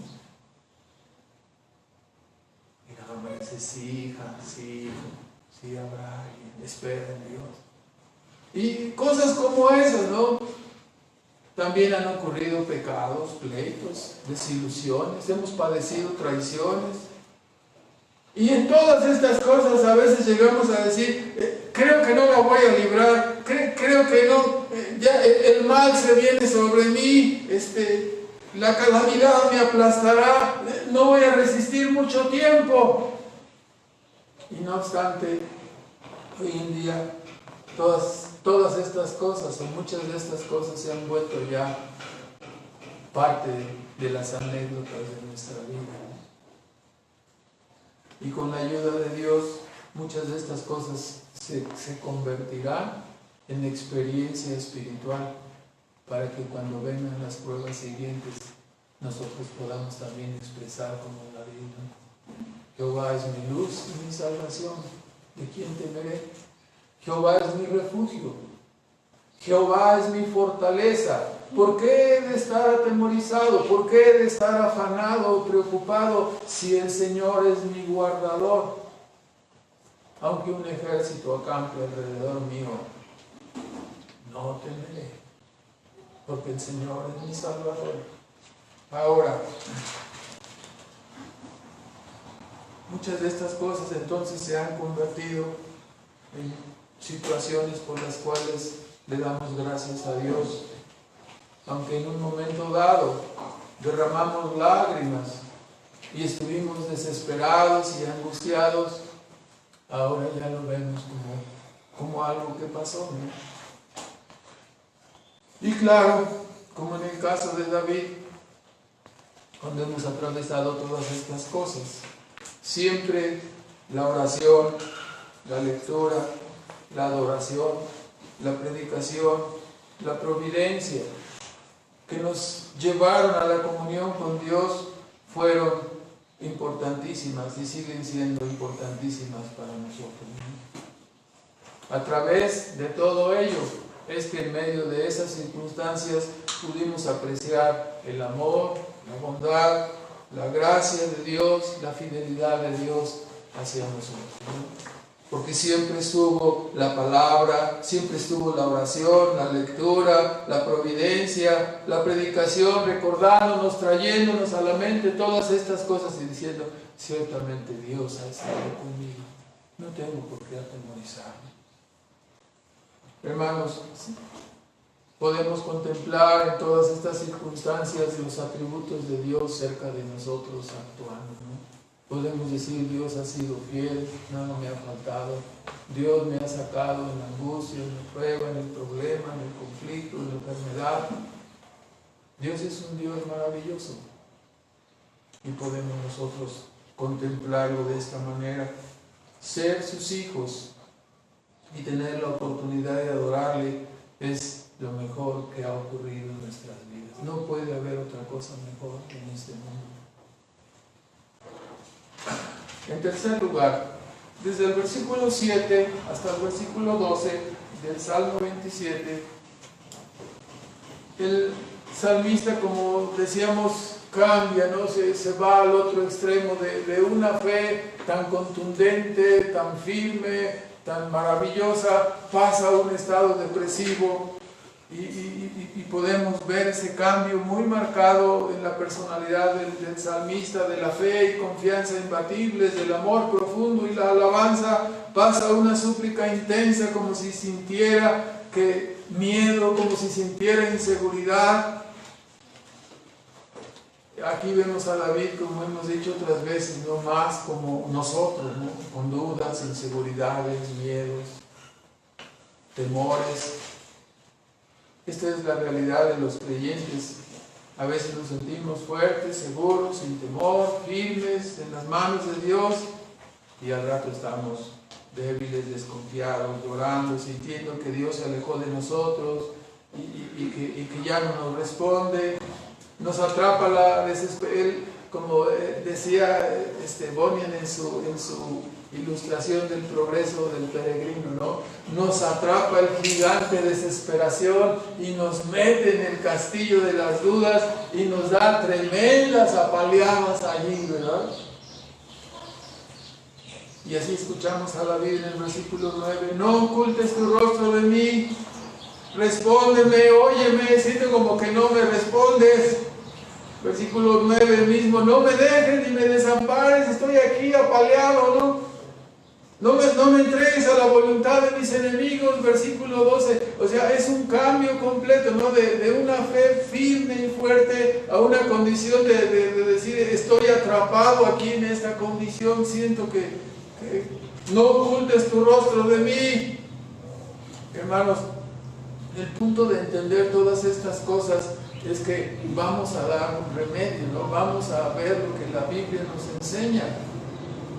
Y la mamá dice, sí, hija, sí, hijo, sí habrá alguien, espera en Dios. Y cosas como esas, ¿no? También han ocurrido pecados, pleitos, desilusiones, hemos padecido traiciones. Y en todas estas cosas a veces llegamos a decir, creo que no la voy a librar, creo que no, ya el mal se viene sobre mí, la calamidad me aplastará, no voy a resistir mucho tiempo. Y no obstante, hoy en día todas estas cosas, o muchas de estas cosas, se han vuelto ya parte de las anécdotas de nuestra vida. Y con la ayuda de Dios, muchas de estas cosas se convertirán en experiencia espiritual, para que cuando vengan las pruebas siguientes, nosotros podamos también expresar como David, ¿no? Jehová es mi luz y mi salvación, ¿de quién temeré? Jehová es mi refugio, Jehová es mi fortaleza. ¿Por qué he de estar atemorizado? ¿Por qué he de estar afanado o preocupado si el Señor es mi guardador? Aunque un ejército acampe alrededor mío, no temeré, porque el Señor es mi salvador. Ahora, muchas de estas cosas entonces se han convertido en situaciones por las cuales le damos gracias a Dios. Aunque en un momento dado derramamos lágrimas y estuvimos desesperados y angustiados, ahora ya lo vemos como algo que pasó, ¿no? Y claro, como en el caso de David, cuando hemos atravesado todas estas cosas, siempre la oración, la lectura, la adoración, la predicación, la providencia que nos llevaron a la comunión con Dios fueron importantísimas y siguen siendo importantísimas para nosotros. A través de todo ello es que en medio de esas circunstancias pudimos apreciar el amor, la bondad, la gracia de Dios, la fidelidad de Dios hacia nosotros, ¿no? Porque siempre estuvo la palabra, siempre estuvo la oración, la lectura, la providencia, la predicación, recordándonos, trayéndonos a la mente todas estas cosas y diciendo, ciertamente Dios ha estado conmigo, no tengo por qué atemorizarme. Hermanos, podemos contemplar en todas estas circunstancias los atributos de Dios cerca de nosotros actuando, ¿no? Podemos decir, Dios ha sido fiel, nada me ha faltado, Dios me ha sacado en la angustia, en la prueba, en el problema, en el conflicto, en la enfermedad. Dios es un Dios maravilloso y podemos nosotros contemplarlo de esta manera, ser sus hijos y tener la oportunidad de adorarle es lo mejor que ha ocurrido en nuestras vidas. No puede haber otra cosa mejor en este mundo. En tercer lugar, desde el versículo 7 hasta el versículo 12 del Salmo 27, el salmista, como decíamos, cambia, ¿no? Se va al otro extremo de una fe tan contundente, tan firme, tan maravillosa, pasa a un estado depresivo y podemos ver ese cambio muy marcado en la personalidad del salmista, de la fe y confianza imbatibles, del amor profundo y la alabanza, pasa a una súplica intensa como si sintiera miedo, como si sintiera inseguridad. Aquí vemos a David, como hemos dicho otras veces, no más como nosotros, ¿no? Con dudas, inseguridades, miedos, temores. Esta es la realidad de los creyentes. A veces nos sentimos fuertes, seguros, sin temor, firmes en las manos de Dios, y al rato estamos débiles, desconfiados, llorando, sintiendo que Dios se alejó de nosotros y que ya no nos responde. Nos atrapa la desesperación, como decía Bunyan en su ilustración del progreso del peregrino, ¿no? Nos atrapa el gigante desesperación y nos mete en el castillo de las dudas y nos da tremendas apaleadas allí, ¿verdad? Y así escuchamos a David en el versículo 9: no ocultes tu rostro de mí, respóndeme, óyeme. Siento como que no me respondes. Versículo 9 mismo: no me dejes ni me desampares, estoy aquí apaleado, ¿no? No me entregues a la voluntad de mis enemigos. Versículo 12, o sea, es un cambio completo, ¿no? De una fe firme y fuerte a una condición de decir, estoy atrapado aquí en esta condición, siento que no ocultes tu rostro de mí. Hermanos, el punto de entender todas estas cosas es que vamos a dar un remedio, ¿no? Vamos a ver lo que la Biblia nos enseña.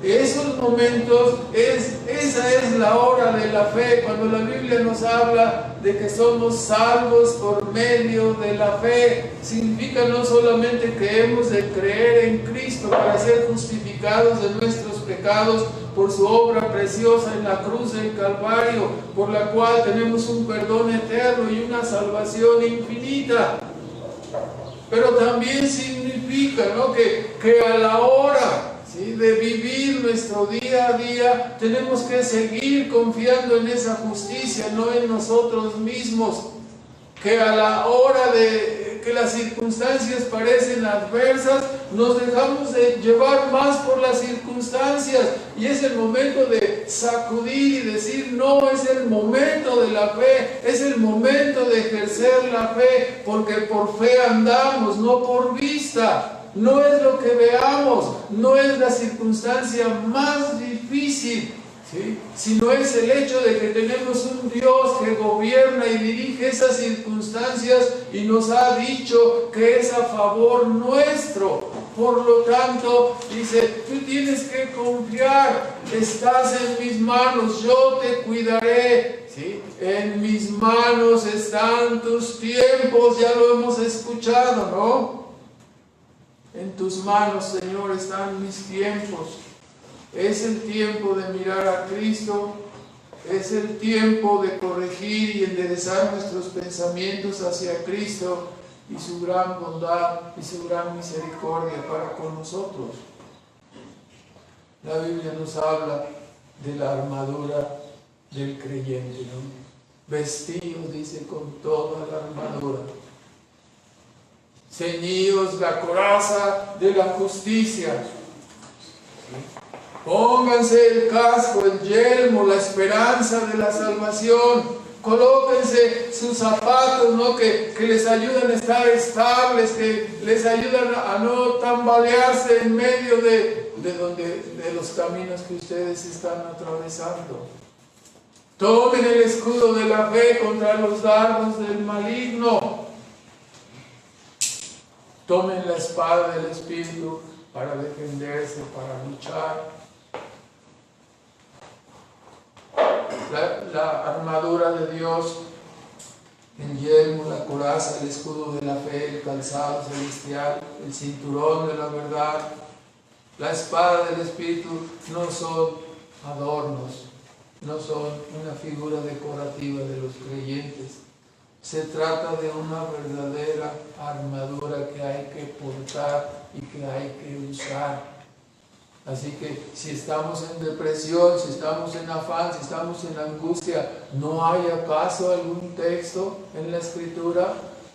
Esos momentos, esa es la hora de la fe, cuando la Biblia nos habla de que somos salvos por medio de la fe. Significa no solamente que hemos de creer en Cristo para ser justificados de nuestros pecados por su obra preciosa en la cruz del Calvario, por la cual tenemos un perdón eterno y una salvación infinita. Pero también significa, ¿no?, que a la hora, ¿sí?, de vivir nuestro día a día, tenemos que seguir confiando en esa justicia, no en nosotros mismos. Que a la hora de que las circunstancias parecen adversas, nos dejamos de llevar más por las circunstancias, y es el momento de sacudir y decir, no, es el momento de la fe, es el momento de ejercer la fe, porque por fe andamos, no por vista. No es lo que veamos, no es la circunstancia más difícil, ¿sí?, sino es el hecho de que tenemos un Dios que gobierna y dirige esas circunstancias y nos ha dicho que es a favor nuestro. Por lo tanto, dice, tú tienes que confiar, estás en mis manos, yo te cuidaré, ¿sí? En mis manos están tus tiempos, ya lo hemos escuchado, ¿no? En tus manos, Señor, están mis tiempos. Es el tiempo de mirar a Cristo, es el tiempo de corregir y enderezar nuestros pensamientos hacia Cristo y su gran bondad y su gran misericordia para con nosotros. La Biblia nos habla de la armadura del creyente, ¿no? Vestidos, dice, con toda la armadura. Ceñidos la coraza de la justicia. ¿Sí? Pónganse el casco, el yelmo, la esperanza de la salvación. Colóquense sus zapatos, ¿no?, que les ayudan a estar estables, que les ayudan a no tambalearse en medio de los caminos que ustedes están atravesando. Tomen el escudo de la fe contra los dardos del maligno. Tomen la espada del Espíritu para defenderse, para luchar. La armadura de Dios, el yelmo, la coraza, el escudo de la fe, el calzado celestial, el cinturón de la verdad, la espada del Espíritu no son adornos, no son una figura decorativa de los creyentes. Se trata de una verdadera armadura que hay que portar y que hay que usar. Así que si estamos en depresión, si estamos en afán, si estamos en angustia, ¿no hay acaso algún texto en la Escritura?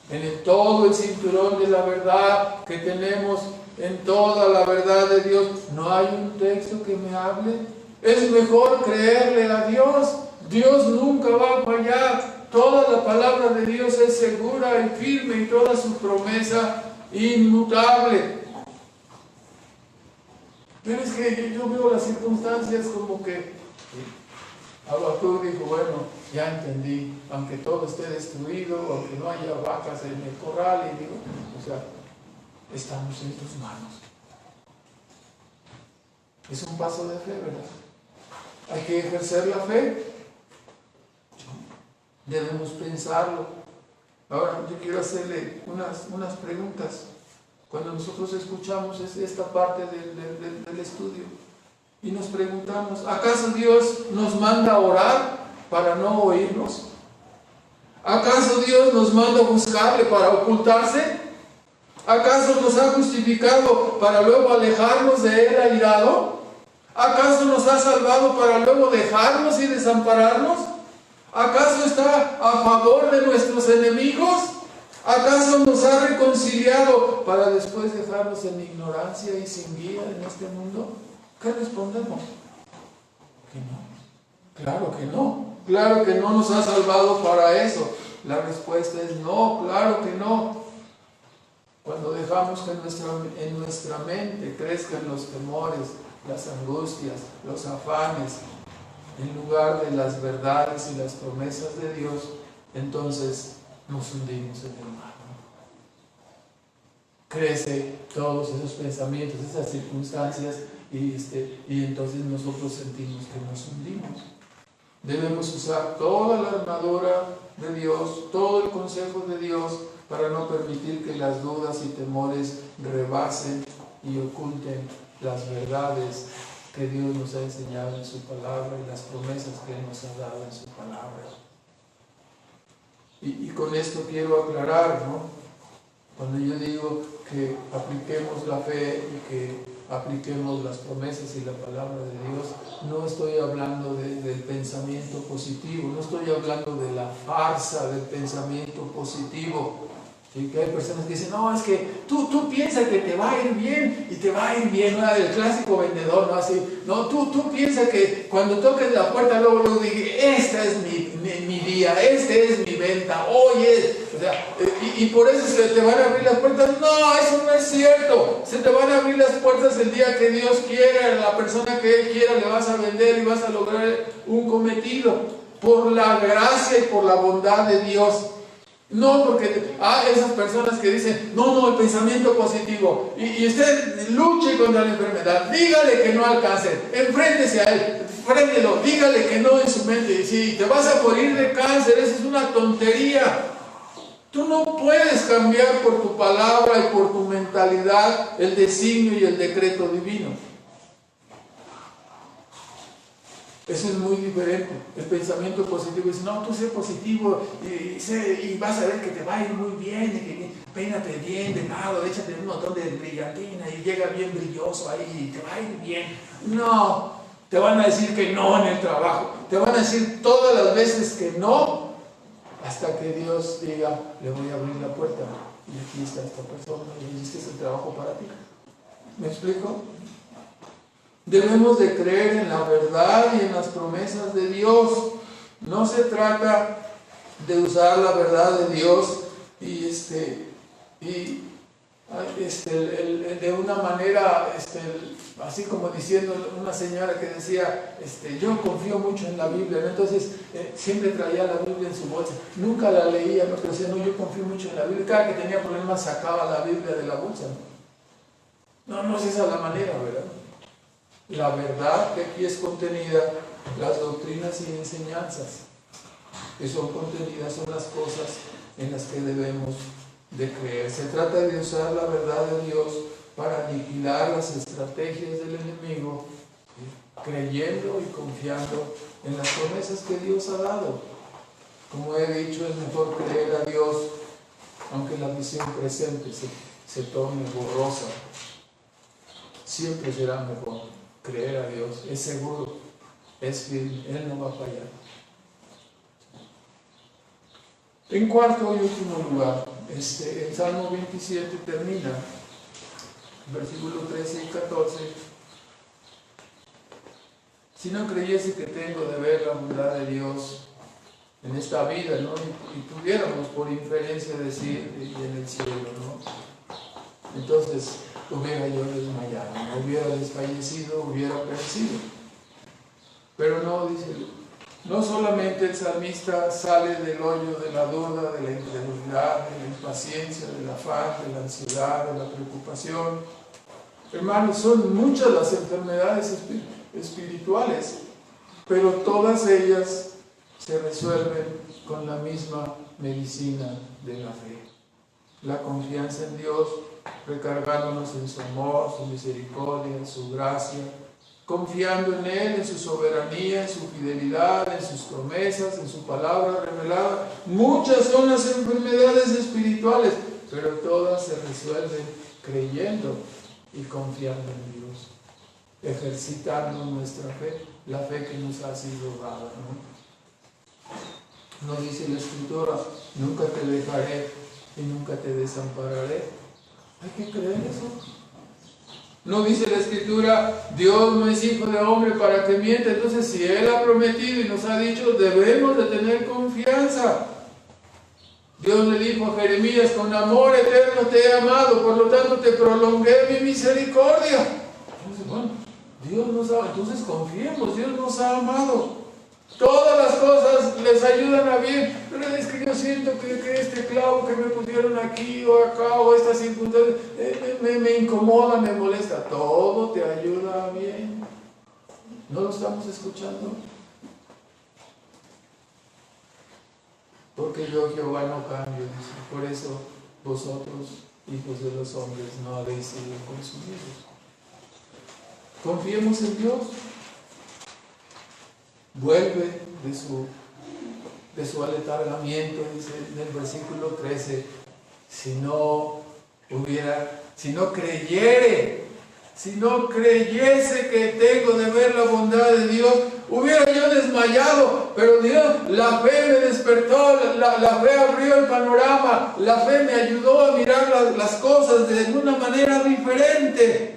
En todo el cinturón de la verdad que tenemos, en toda la verdad de Dios, ¿no hay un texto que me hable? Es mejor creerle a Dios. Dios nunca va a fallar. Toda la palabra de Dios es segura y firme y toda su promesa inmutable. Pero es que yo veo las circunstancias como que Habacuc dijo, bueno, ya entendí, aunque todo esté destruido, aunque no haya vacas en el corral, y digo, o sea, estamos en tus manos. Es un paso de fe, ¿verdad? Hay que ejercer la fe. Debemos pensarlo. Ahora yo quiero hacerle unas preguntas. Cuando nosotros escuchamos esta parte del estudio y nos preguntamos, ¿acaso Dios nos manda a orar para no oírnos? ¿Acaso Dios nos manda a buscarle para ocultarse? ¿Acaso nos ha justificado para luego alejarnos de Él airado? ¿Acaso nos ha salvado para luego dejarnos y desampararnos? ¿Acaso está a favor de nuestros enemigos? ¿Acaso nos ha reconciliado para después dejarnos en ignorancia y sin guía en este mundo? ¿Qué respondemos? Que no. Claro que no. Claro que no nos ha salvado para eso. La respuesta es no, claro que no. Cuando dejamos que en nuestra mente crezcan los temores, las angustias, los afanes, en lugar de las verdades y las promesas de Dios, entonces nos hundimos en el mar. Crece todos esos pensamientos, esas circunstancias, y entonces nosotros sentimos que nos hundimos. Debemos usar toda la armadura de Dios, todo el consejo de Dios, para no permitir que las dudas y temores rebasen y oculten las verdades que Dios nos ha enseñado en su palabra y las promesas que Él nos ha dado en su palabra. Y con esto quiero aclarar, ¿no? Cuando yo digo que apliquemos la fe y que apliquemos las promesas y la palabra de Dios, no estoy hablando del pensamiento positivo, no estoy hablando de la farsa del pensamiento positivo. ¿Sí? Que hay personas que dicen, no, es que tú piensas que te va a ir bien y te va a ir bien, ¿no? El clásico vendedor, ¿no? Así, no, tú piensas que cuando toques la puerta luego digas, esta es mi día, este es mi venta, hoy es, o sea, y por eso se te van a abrir las puertas. No, eso no es cierto. Se te van a abrir las puertas el día que Dios quiera, a la persona que Él quiera le vas a vender y vas a lograr un cometido, por la gracia y por la bondad de Dios. No porque esas personas que dicen, no, el pensamiento positivo, y usted luche contra la enfermedad, dígale que no al cáncer, enfréntese a él, frénelo, dígale que no en su mente, y si te vas a morir de cáncer, esa es una tontería. Tú no puedes cambiar por tu palabra y por tu mentalidad el designio y el decreto divino. Eso es muy diferente. El pensamiento positivo dice, no, tú sé positivo y vas a ver que te va a ir muy bien, peínate bien de lado, échate un montón de brillantina y llega bien brilloso ahí y te va a ir bien. No, te van a decir que no en el trabajo, te van a decir todas las veces que no, hasta que Dios diga, le voy a abrir la puerta y aquí está esta persona y este es el trabajo para ti. ¿Me explico? Debemos de creer en la verdad y en las promesas de Dios. No se trata de usar la verdad de Dios y de una manera, así como diciendo una señora que decía, yo confío mucho en la Biblia, ¿no? Entonces siempre traía la Biblia en su bolsa, nunca la leía, ¿no? Pero decía, no, yo confío mucho en la Biblia, cada que tenía problemas sacaba la Biblia de la bolsa, no es esa la manera, ¿verdad? La verdad que aquí es contenida, las doctrinas y enseñanzas que son contenidas son las cosas en las que debemos de creer. Se trata de usar la verdad de Dios para aniquilar las estrategias del enemigo, creyendo y confiando en las promesas que Dios ha dado. Como he dicho, es mejor creer a Dios, aunque la visión presente se torne borrosa. Siempre será mejor creer a Dios, es seguro, es firme, Él no va a fallar. En cuarto y último lugar, el Salmo 27 termina, versículos 13 y 14. Si no creyese que tengo de ver la bondad de Dios en esta vida, ¿no? Y pudiéramos por inferencia decir, y en el cielo, ¿no? Entonces hubiera yo desmayado, no hubiera desfallecido, hubiera perecido. Pero no, dice, no solamente el salmista sale del hoyo de la duda, de la incredulidad, de la impaciencia, del afán, de la ansiedad, de la preocupación. Hermanos, son muchas las enfermedades espirituales, pero todas ellas se resuelven con la misma medicina de la fe. La confianza en Dios, recargándonos en su amor, su misericordia, en su gracia, confiando en Él, en su soberanía, en su fidelidad, en sus promesas, en su palabra revelada. Muchas son las enfermedades espirituales, pero todas se resuelven creyendo y confiando en Dios, ejercitando nuestra fe, la fe que nos ha sido dada, ¿no? No dice la Escritura, nunca te dejaré y nunca te desampararé. Hay que creer eso. No dice la Escritura, Dios no es hijo de hombre para que mienta. Entonces, si Él ha prometido y nos ha dicho, debemos de tener confianza. Dios le dijo a Jeremías, con amor eterno te he amado, por lo tanto te prolongué mi misericordia. Entonces, bueno, Dios nos ha, entonces confiemos, Dios nos ha amado. Todas las cosas les ayudan a bien, pero es que yo siento que este clavo que me pusieron aquí o acá o esta circunstancia me incomoda, me molesta. Todo te ayuda a bien. ¿No lo estamos escuchando? Porque yo, Jehová, no cambio, dice. Por eso vosotros, hijos de los hombres, no habéis sido consumidos. Confiemos en Dios. Vuelve de su aletargamiento, dice en el versículo 13, si no creyese que tengo de ver la bondad de Dios, hubiera yo desmayado, pero Dios, la fe me despertó, la fe abrió el panorama, la fe me ayudó a mirar las cosas de una manera diferente.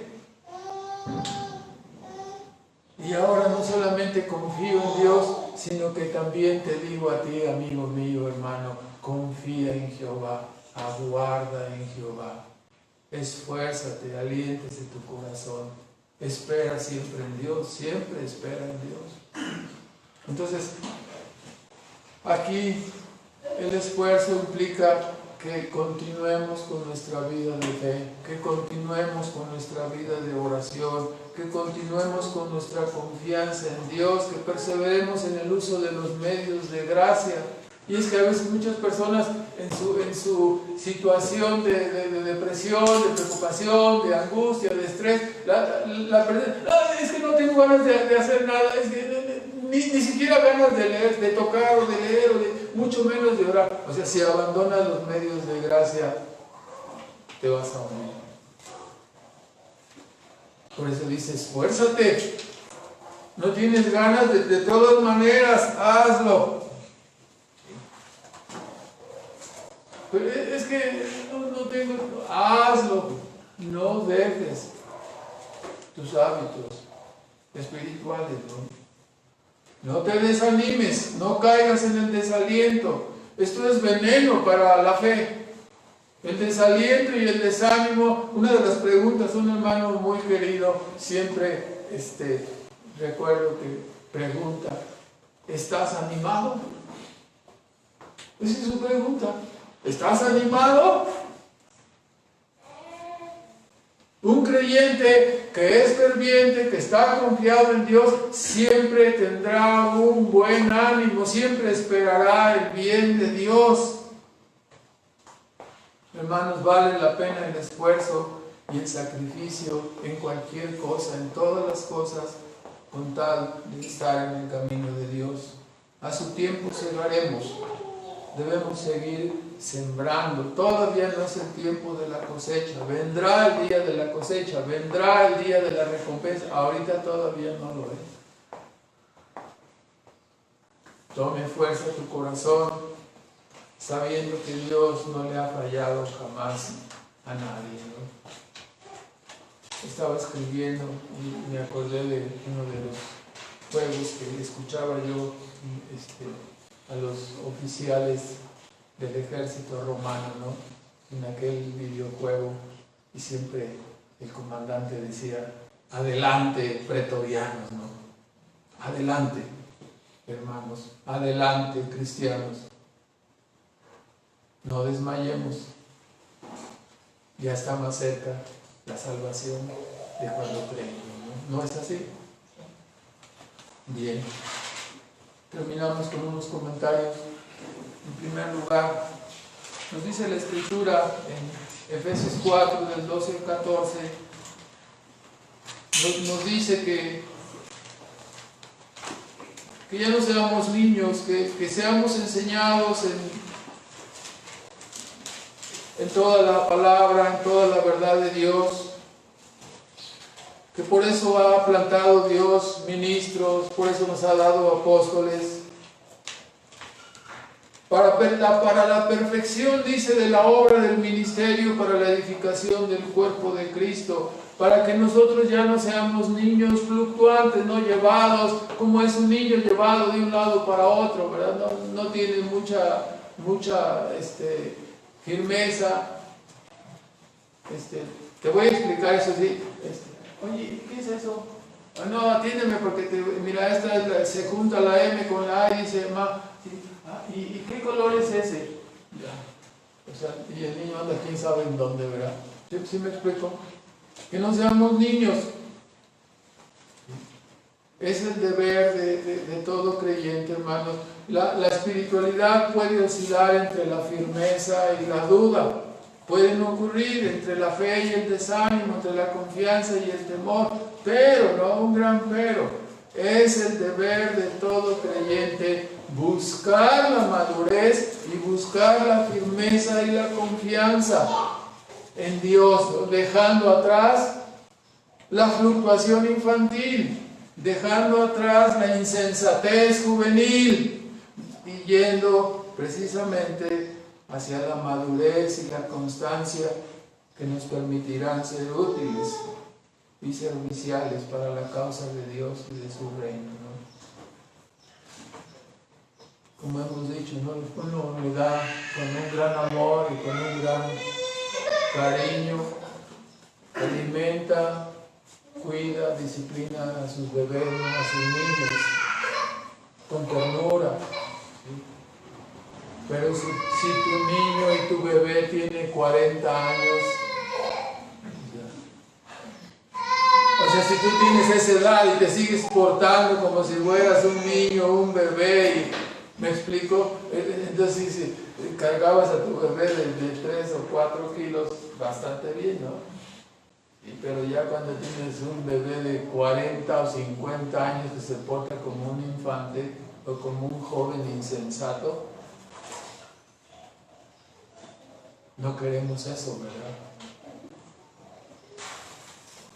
Y ahora no solamente confío en Dios, sino que también te digo a ti, amigo mío, hermano, confía en Jehová, aguarda en Jehová, esfuérzate, aliéntese tu corazón, espera siempre en Dios, siempre espera en Dios. Entonces, aquí el esfuerzo implica que continuemos con nuestra vida de fe, que continuemos con nuestra vida de oración, que continuemos con nuestra confianza en Dios, que perseveremos en el uso de los medios de gracia. Y es que a veces muchas personas en su situación de depresión, de preocupación, de angustia, de estrés, es que no tengo ganas de hacer nada, es que ni siquiera ganas de leer, de tocar o de leer, mucho menos de orar. O sea, si abandonas los medios de gracia, te vas a morir. Por eso dice, esfuérzate. No tienes ganas, de todas maneras, hazlo. Pero es que no tengo, hazlo. No dejes tus hábitos espirituales, ¿no? No te desanimes, no caigas en el desaliento. Esto es veneno para la fe. El desaliento y el desánimo. Una de las preguntas, un hermano muy querido, siempre recuerdo que pregunta: ¿estás animado? Esa es su pregunta. ¿Estás animado? Un creyente que es ferviente, que está confiado en Dios, siempre tendrá un buen ánimo, siempre esperará el bien de Dios. Hermanos, vale la pena el esfuerzo y el sacrificio en cualquier cosa, en todas las cosas, con tal de estar en el camino de Dios. A su tiempo segaremos. Debemos seguir sembrando. Todavía no es el tiempo de la cosecha. Vendrá el día de la cosecha, vendrá el día de la recompensa. Ahorita todavía no lo es. Tome fuerza tu corazón, sabiendo que Dios no le ha fallado jamás a nadie, ¿no? Estaba escribiendo y me acordé de uno de los juegos que escuchaba yo a los oficiales del ejército romano, ¿no? En aquel videojuego, y siempre el comandante decía: adelante, pretorianos, ¿no? Adelante, hermanos, adelante, cristianos. No desmayemos. Ya está más cerca la salvación de cuando creemos, ¿no? ¿No es así? Bien. Terminamos con unos comentarios. En primer lugar, nos dice la Escritura en Efesios 4, del 12 al 14, nos dice que ya no seamos niños, que seamos enseñados en toda la palabra, en toda la verdad de Dios, que por eso ha plantado Dios ministros, por eso nos ha dado apóstoles, para la perfección, dice, de la obra del ministerio, para la edificación del cuerpo de Cristo, para que nosotros ya no seamos niños fluctuantes, no llevados, como es un niño llevado de un lado para otro, ¿verdad? No tiene mucha firmeza. Te voy a explicar eso así. Oye, ¿qué es eso? No, atiéndeme porque mira, se junta la M con la A y dice ma. ¿Y qué color es ese? Ya. O sea, y el niño anda quién sabe en dónde, ¿verdad? ¿Sí me explico? Que no seamos niños. Es el deber de todo creyente, hermanos. La espiritualidad puede oscilar entre la firmeza y la duda. Pueden ocurrir entre la fe y el desánimo, entre la confianza y el temor. Pero, no un gran pero, es el deber de todo creyente buscar la madurez y buscar la firmeza y la confianza en Dios, dejando atrás la fluctuación infantil, dejando atrás la insensatez juvenil y yendo precisamente hacia la madurez y la constancia que nos permitirán ser útiles y serviciales para la causa de Dios y de su reino, ¿no? Como hemos dicho, ¿no? Uno le da con un gran amor y con un gran cariño, alimenta, cuida, disciplina a sus bebés, a sus niños, con ternura, ¿sí? Pero si tu niño y tu bebé tiene 40 años, o sea, si tú tienes esa edad y te sigues portando como si fueras un niño, un bebé, ¿me explico? Entonces, si cargabas a tu bebé de 3 o 4 kilos, bastante bien, ¿no? Pero ya cuando tienes un bebé de 40 o 50 años que se porta como un infante o como un joven insensato, no queremos eso, ¿verdad?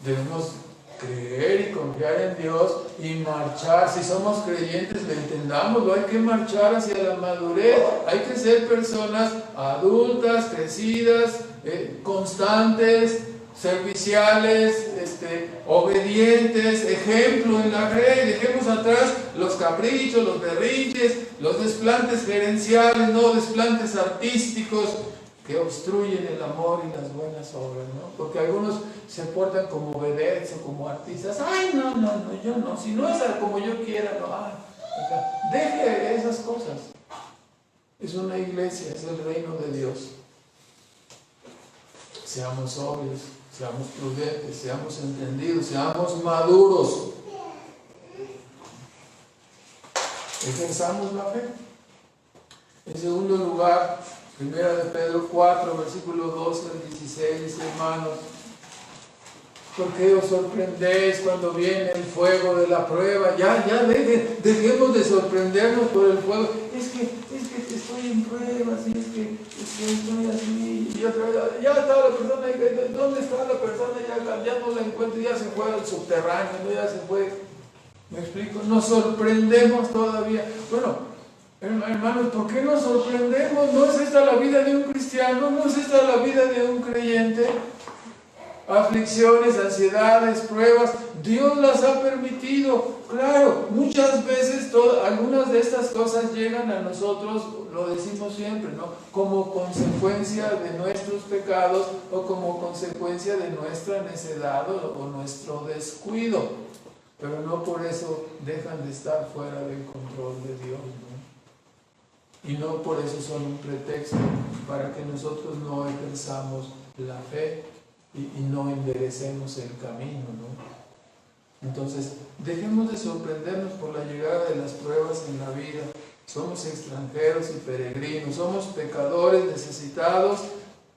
Debemos creer y confiar en Dios y marchar. Si somos creyentes, lo entendámoslo, hay que marchar hacia la madurez. Hay que ser personas adultas, crecidas, constantes, serviciales, obedientes, ejemplo en la red. Dejemos atrás los caprichos, los berrinches, los desplantes gerenciales, no desplantes artísticos, que obstruyen el amor y las buenas obras, ¿no? Porque algunos se portan como vedettes o como artistas. Ay, no, yo no, si no es como yo quiera, no. O sea, deje esas cosas. Es una iglesia, es el reino de Dios. Seamos sobrios, seamos prudentes, seamos entendidos, seamos maduros. Ejerzamos la fe. En segundo lugar, Primera de Pedro 4, versículo 12 al 16, dice: hermanos, ¿por qué os sorprendéis cuando viene el fuego de la prueba? Dejemos de sorprendernos por el fuego. Es que estoy en pruebas, y es que estoy así, y otra vez, ya está la persona, ¿dónde está la persona? Ya no la encuentro, ya se fue al subterráneo, ¿no? Ya se fue. ¿Me explico? Nos sorprendemos todavía. Bueno, hermanos, ¿por qué nos sorprendemos? ¿No es esta la vida de un cristiano? ¿No es esta la vida de un creyente? Aflicciones, ansiedades, pruebas, Dios las ha permitido. Claro, muchas veces algunas de estas cosas llegan a nosotros, lo decimos siempre, ¿no? Como consecuencia de nuestros pecados o como consecuencia de nuestra necedad o nuestro descuido. Pero no por eso dejan de estar fuera del control de Dios, ¿no? Y no por eso son un pretexto para que nosotros no ejerzamos la fe y no enderecemos el camino, ¿no? Entonces, dejemos de sorprendernos por la llegada de las pruebas en la vida. Somos extranjeros y peregrinos, somos pecadores necesitados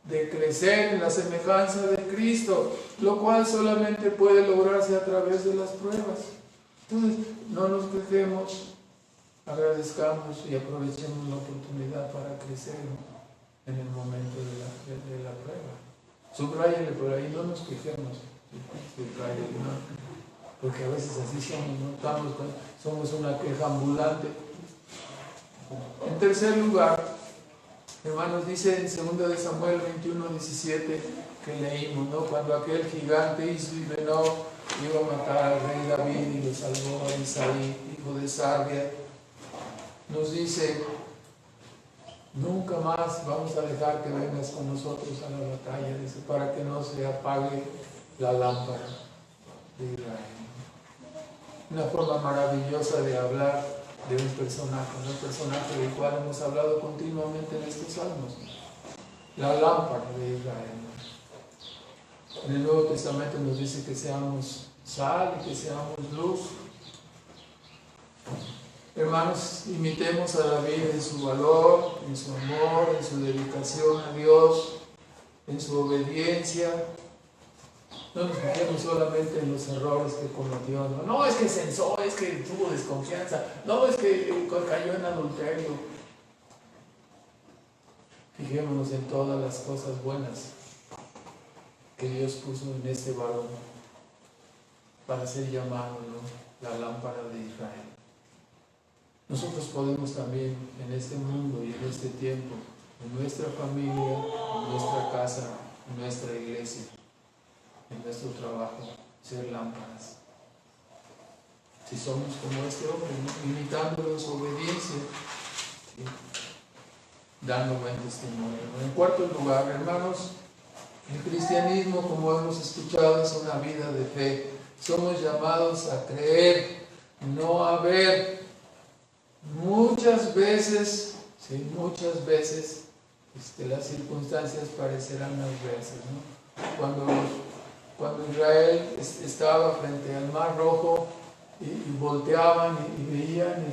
de crecer en la semejanza de Cristo, lo cual solamente puede lograrse a través de las pruebas. Entonces, no nos quejemos, agradezcamos y aprovechemos la oportunidad para crecer en el momento de la prueba. Subráyale por ahí, no nos quejemos, subráyale, ¿no? Porque a veces así somos, ¿no? Somos una queja ambulante. En tercer lugar, hermanos, dice en 2 de Samuel 21:17 que leímos, ¿no? Cuando aquel gigante Isbi-Benob iba a matar al rey David y lo salvó a Isaí, hijo de Sarvia, nos dice: nunca más vamos a dejar que vengas con nosotros a la batalla, dice, para que no se apague la lámpara de Israel. Una forma maravillosa de hablar de un personaje del cual hemos hablado continuamente en estos salmos, la lámpara de Israel. En el Nuevo Testamento nos dice que seamos sal y que seamos luz. Hermanos, imitemos a David en su valor, en su amor, en su dedicación a Dios, en su obediencia. No nos fijemos solamente en los errores que cometió. No es que censó, es que tuvo desconfianza, no es que cayó en adulterio. Fijémonos en todas las cosas buenas que Dios puso en este varón para ser llamado, ¿no?, la lámpara de Israel. Nosotros podemos también en este mundo y en este tiempo, en nuestra familia, en nuestra casa, en nuestra iglesia, en nuestro trabajo, ser lámparas. Si somos como este hombre, ¿no?, imitando su obediencia, ¿sí?, dando buen testimonio. En cuarto lugar, hermanos, el cristianismo, como hemos escuchado, es una vida de fe. Somos llamados a creer, no a ver. Muchas veces las circunstancias parecerán adversas, ¿no? Cuando Israel estaba frente al Mar Rojo y volteaban y veían,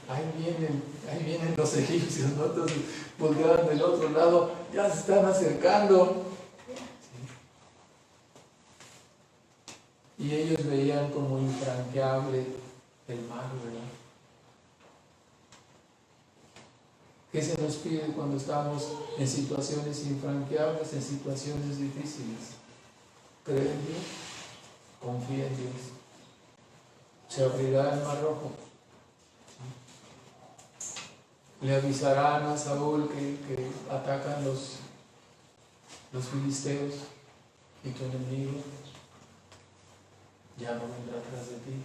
ahí vienen los egipcios, ¿no? Entonces volteaban del otro lado, ya se están acercando. ¿Sí? Y ellos veían como infranqueable el mar, ¿verdad? ¿Qué se nos pide cuando estamos en situaciones infranqueables, en situaciones difíciles? Cree en Dios, confía en Dios. Se abrirá el Mar Rojo. Le avisarán a Saúl que atacan los filisteos y tu enemigo ya no vendrá atrás de ti.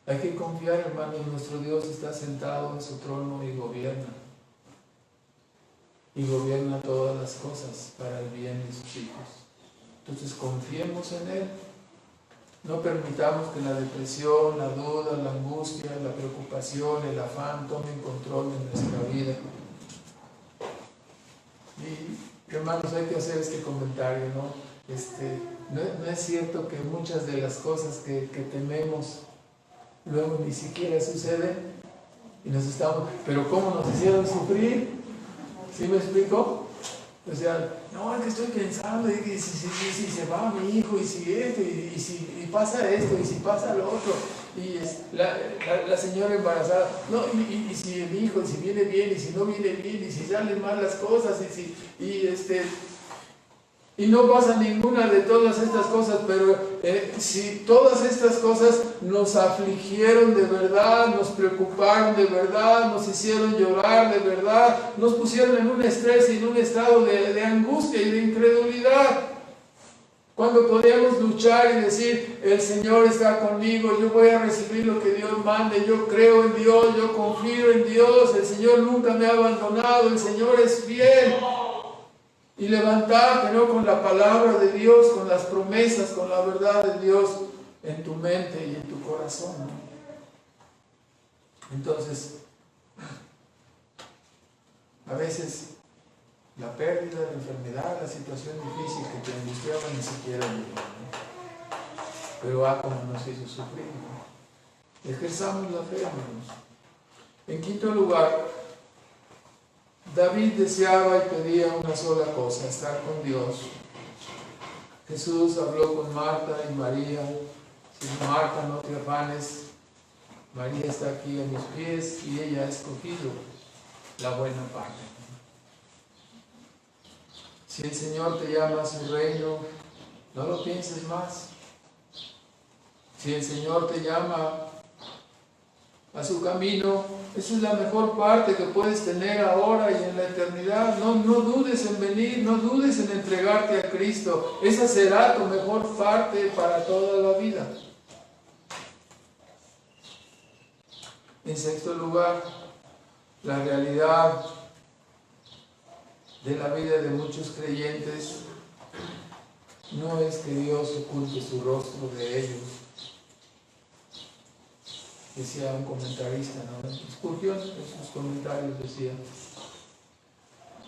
Hay que confiar, hermanos, nuestro Dios está sentado en su trono y gobierna. y gobierna todas las cosas para el bien de sus hijos. Entonces confiemos en Él. No permitamos que la depresión, la duda, la angustia, la preocupación, el afán tomen control de nuestra vida. Y hermanos, hay que hacer este comentario, ¿no? No es cierto que muchas de las cosas que tememos luego ni siquiera suceden y nos estamos, pero ¿cómo nos hicieron sufrir? ¿Sí me explico? O sea, no, es que estoy pensando, y si se va mi hijo, y si esto, y pasa esto, y si pasa lo otro, y la señora embarazada, no, y si mi hijo, y si viene bien, y si no viene bien, y si salen mal las cosas, y no pasa ninguna de todas estas cosas, pero si todas estas cosas nos afligieron de verdad, nos preocuparon de verdad, nos hicieron llorar de verdad, nos pusieron en un estrés y en un estado de angustia y de incredulidad, cuando podíamos luchar y decir, el Señor está conmigo, yo voy a recibir lo que Dios mande, yo creo en Dios, yo confío en Dios, el Señor nunca me ha abandonado, el Señor es fiel. Y levantarte, ¿no? Con la palabra de Dios, con las promesas, con la verdad de Dios en tu mente y en tu corazón, ¿no? Entonces, a veces la pérdida, la enfermedad, la situación difícil que te angustiaba ni siquiera llegó, ¿no? Pero como nos hizo sufrir, ¿no? Ejerzamos la fe, hermanos. En quinto lugar, David deseaba y pedía una sola cosa, estar con Dios. Jesús habló con Marta y María. Si Marta, no te afanes, María está aquí a mis pies y ella ha escogido la buena parte. Si el Señor te llama a su reino, no lo pienses más. Si el Señor te llama a su camino, esa es la mejor parte que puedes tener ahora y en la eternidad. No dudes en venir, no dudes en entregarte a Cristo. Esa será tu mejor parte para toda la vida. En sexto lugar, la realidad de la vida de muchos creyentes no es que Dios oculte su rostro de ellos. Decía un comentarista, ¿no? Spurgeon en sus comentarios decía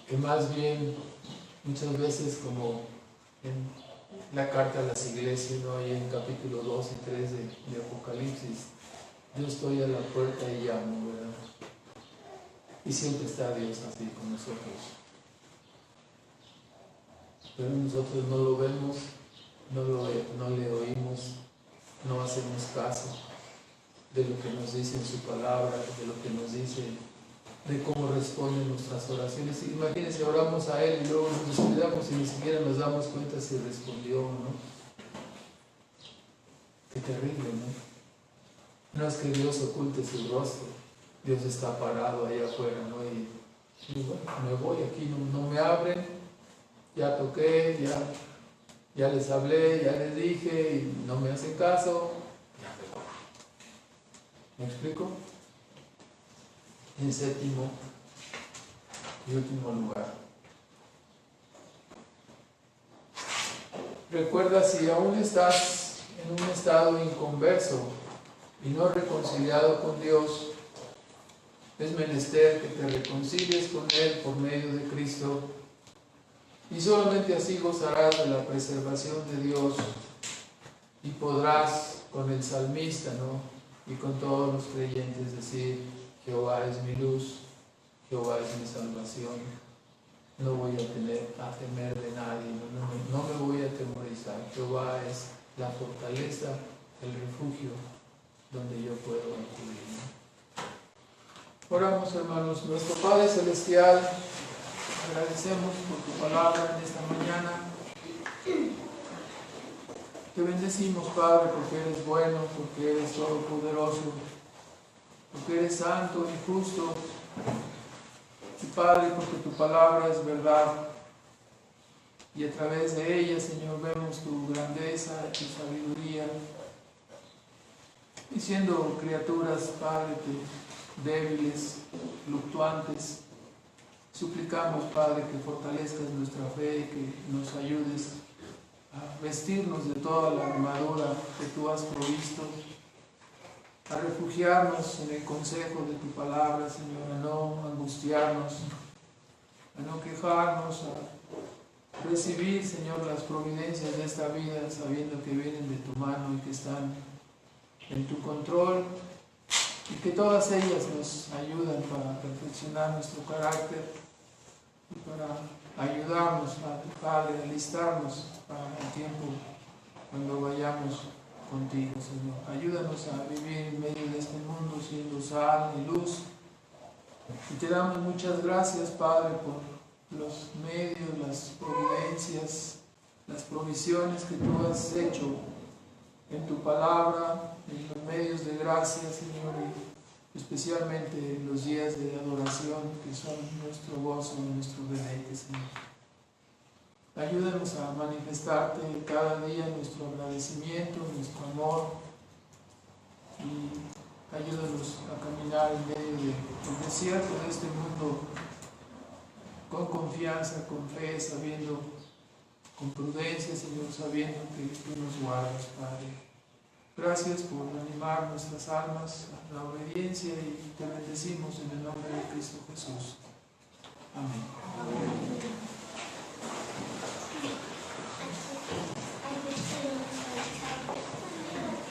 que más bien muchas veces, como en la carta a las iglesias, ¿no? Y en capítulo 2 y 3 de Apocalipsis, yo estoy a la puerta y llamo, ¿verdad? Y siempre está Dios así con nosotros, pero nosotros no lo vemos, no le oímos, no hacemos caso de lo que nos dice en su palabra, de lo que nos dice, de cómo responden nuestras oraciones. Imagínense, oramos a Él y luego nos descuidamos y ni siquiera nos damos cuenta si respondió o no. Qué terrible, ¿no? No es que Dios oculte su rostro, Dios está parado allá afuera, ¿no? Y bueno, me voy aquí, no me abren, ya toqué, ya les hablé, ya les dije y no me hacen caso. ¿Me explico? En séptimo y último lugar, recuerda, si aún estás en un estado inconverso y no reconciliado con Dios, es menester que te reconcilies con Él por medio de Cristo, y solamente así gozarás de la preservación de Dios y podrás, con el salmista, ¿no?, y con todos los creyentes, decir: Jehová es mi luz, Jehová es mi salvación, no voy a temer de nadie, no me voy a atemorizar. Jehová es la fortaleza, el refugio donde yo puedo acudir, ¿no? Oramos, hermanos. Nuestro Padre Celestial, agradecemos por tu palabra en esta mañana. Te bendecimos, Padre, porque eres bueno, porque eres todopoderoso, porque eres santo y justo. Y Padre, porque tu palabra es verdad. Y a través de ella, Señor, vemos tu grandeza, tu sabiduría. Y siendo criaturas, Padre, débiles, fluctuantes, Suplicamos, Padre, que fortalezcas nuestra fe y que nos ayudes a vestirnos de toda la armadura que tú has provisto, a refugiarnos en el consejo de tu palabra, Señor, a no angustiarnos, a no quejarnos, a recibir, Señor, las providencias de esta vida, sabiendo que vienen de tu mano y que están en tu control, y que todas ellas nos ayudan para perfeccionar nuestro carácter y para ayudarnos, Padre, a alistarnos para el tiempo cuando vayamos contigo, Señor. Ayúdanos a vivir en medio de este mundo siendo sal y luz. Y te damos muchas gracias, Padre, por los medios, las providencias, las provisiones que tú has hecho en tu palabra, en los medios de gracia, Señor, y especialmente en los días de adoración que son nuestro gozo y nuestro deleite, Señor. Ayúdanos a manifestarte cada día nuestro agradecimiento, nuestro amor, y ayúdanos a caminar en medio del desierto de este mundo con confianza, con fe, sabiendo, con prudencia, Señor, sabiendo que tú nos guardas, Padre. Gracias por animar nuestras almas a la obediencia y te bendecimos en el nombre de Cristo Jesús. Amén.